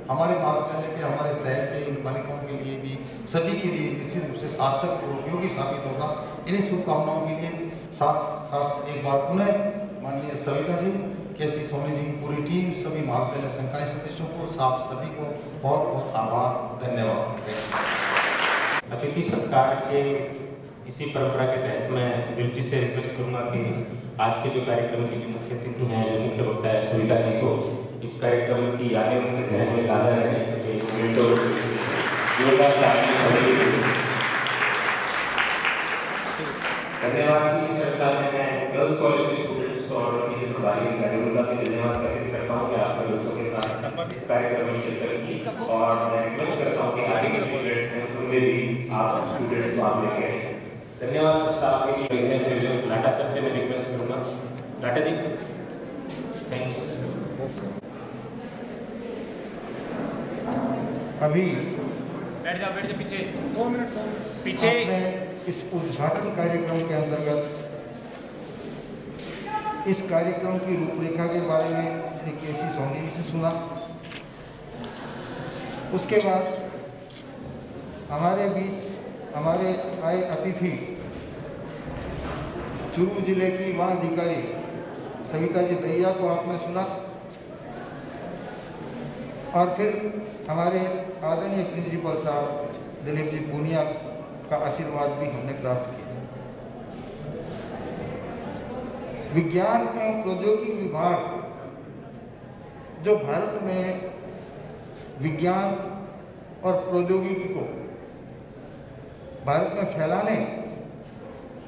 हमारे महाविद्यालय के, हमारे शहर के इन बालिकाओं के लिए भी, सभी के लिए निश्चित रूप से सार्थक और उपयोगी साबित होगा। इन्हीं शुभकामनाओं के लिए साथ एक बार पुनः माननीय सविता जी, के.सी. सोनी जी की पूरी टीम, सभी महाविद्यालय संकाय सदस्यों को, साथ सभी को बहुत बहुत आभार, धन्यवाद। अतिथि सत्कार के इसी परंपरा के तहत मैं दिलजी से रिक्वेस्ट करूंगा कि आज के जो कार्यक्रम की जो मुख्य अतिथि हैं, जो मुख्य वक्ता है सविता जी को इस कार्यक्रम की यादें उनके ध्यान में ताज़ा रखने धन्यवाद। इसी सरकार में मैं गर्ल्स कॉलेज के स्टूडेंट्स और उनके जो प्रभारी अधिकारियों का भी धन्यवाद करता हूँ कि आपके दोस्तों के साथ इस कार्यक्रम में शिरकत की, और मैं रिक्वेस्ट करता हूँ कि आगे के स्टूडेंट्स हैं उनमें भी आप स्टूडेंट्स को आप लेके आए। धन्यवाद स्टाफ के लिए। लाटा सर से मैं रिक्वेस्ट करूँगा, लाटा जी थैंक्स। अभी बैठ जाओ पीछे 2 मिनट पीछे। इस उद्घाटन कार्यक्रम के अंतर्गत इस कार्यक्रम की रूपरेखा के बारे में श्री के.सी. सोनी जी से सुना। उसके बाद हमारे बीच हमारे आए अतिथि चुरू जिले की वन अधिकारी सविता जी दैया को आपने सुना, और फिर हमारे आदरणीय प्रिंसिपल साहब दिलीप जी पूनिया का आशीर्वाद भी हमने प्राप्त किया। विज्ञान एवं प्रौद्योगिकी विभाग जो भारत में विज्ञान और प्रौद्योगिकी को भारत में फैलाने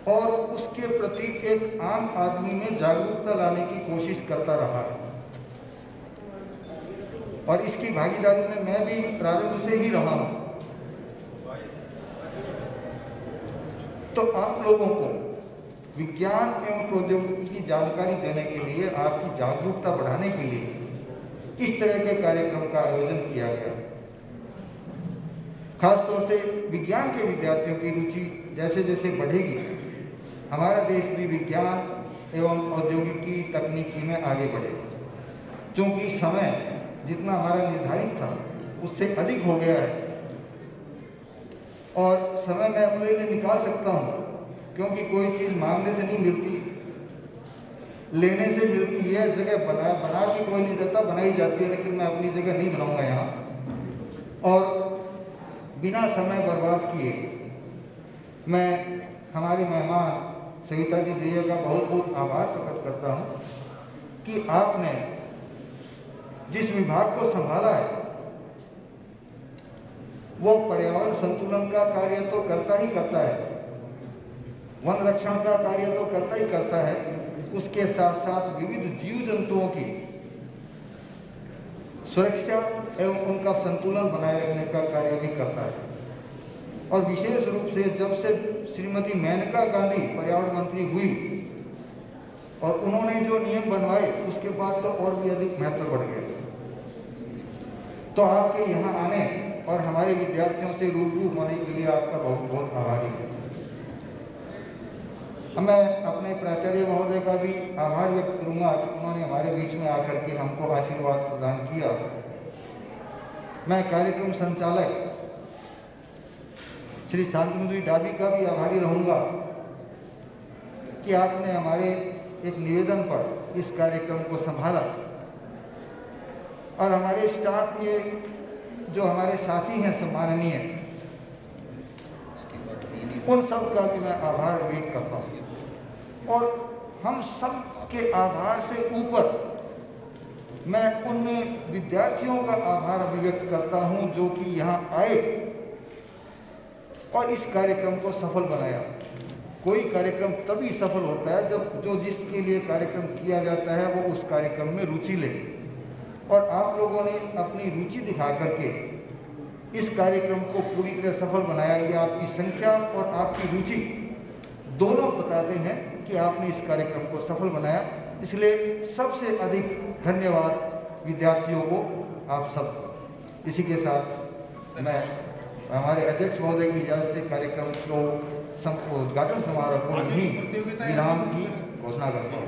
और उसके प्रति एक आम आदमी में जागरूकता लाने की कोशिश करता रहा है, और इसकी भागीदारी में मैं भी प्रारंभ से ही रहा हूं। तो आप लोगों को विज्ञान एवं प्रौद्योगिकी की जानकारी देने के लिए, आपकी जागरूकता बढ़ाने के लिए इस तरह के कार्यक्रम का आयोजन किया गया। खासतौर से विज्ञान के विद्यार्थियों की रुचि जैसे जैसे बढ़ेगी, हमारा देश भी विज्ञान एवं औद्योगिकी तकनीकी में आगे बढ़ेगा। क्योंकि समय जितना हमारा निर्धारित था उससे अधिक हो गया है, और समय मैं अपने लिए निकाल सकता हूँ, क्योंकि कोई चीज़ मांगने से नहीं मिलती, लेने से मिलती है। जगह बना के कोई नहीं देता, बनाई जाती है, लेकिन मैं अपनी जगह नहीं बनाऊंगा यहाँ। और बिना समय बर्बाद किए मैं हमारे मेहमान सविता जी दैया का बहुत बहुत आभार प्रकट करता हूँ कि आपने जिस विभाग को संभाला है वो पर्यावरण संतुलन का कार्य तो करता ही करता है, वन रक्षण का कार्य तो करता ही करता है, उसके साथ साथ विविध जीव जंतुओं की सुरक्षा एवं उनका संतुलन बनाए रखने का कार्य भी करता है। और विशेष रूप से जब से श्रीमती मेनका गांधी पर्यावरण मंत्री हुई और उन्होंने जो नियम बनवाए उसके बाद तो और भी अधिक महत्व बढ़ गया। तो आपके यहाँ आने और हमारे विद्यार्थियों से रूबरू होने के लिए आपका बहुत बहुत आभारी है। मैं अपने प्राचार्य महोदय का भी आभार व्यक्त करूँगा कि उन्होंने हमारे बीच में आकर के हमको आशीर्वाद प्रदान किया। मैं कार्यक्रम संचालक श्री शांतनु जी डाबी का भी आभारी रहूँगा कि आपने हमारे एक निवेदन पर इस कार्यक्रम को संभाला, और हमारे स्टाफ के जो हमारे साथी हैं सम्माननीय, उन सब का भी मैं आभार व्यक्त करता हूँ। और हम सब के आभार से ऊपर मैं उनमें विद्यार्थियों का आभार अभिव्यक्त करता हूँ जो कि यहाँ आए और इस कार्यक्रम को सफल बनाया। कोई कार्यक्रम तभी सफल होता है जब जो जिसके लिए कार्यक्रम किया जाता है वो उस कार्यक्रम में रुचि ले, और आप लोगों ने अपनी रुचि दिखा करके इस कार्यक्रम को पूरी तरह सफल बनाया। ये आपकी संख्या और आपकी रुचि दोनों बताते हैं कि आपने इस कार्यक्रम को सफल बनाया। इसलिए सबसे अधिक धन्यवाद विद्यार्थियों को, आप सब। इसी के साथ मैं हमारे अध्यक्ष महोदय की इजाज़त से कार्यक्रम को उद्घाटन समारोह को यहीं विराम की घोषणा करता हूँ।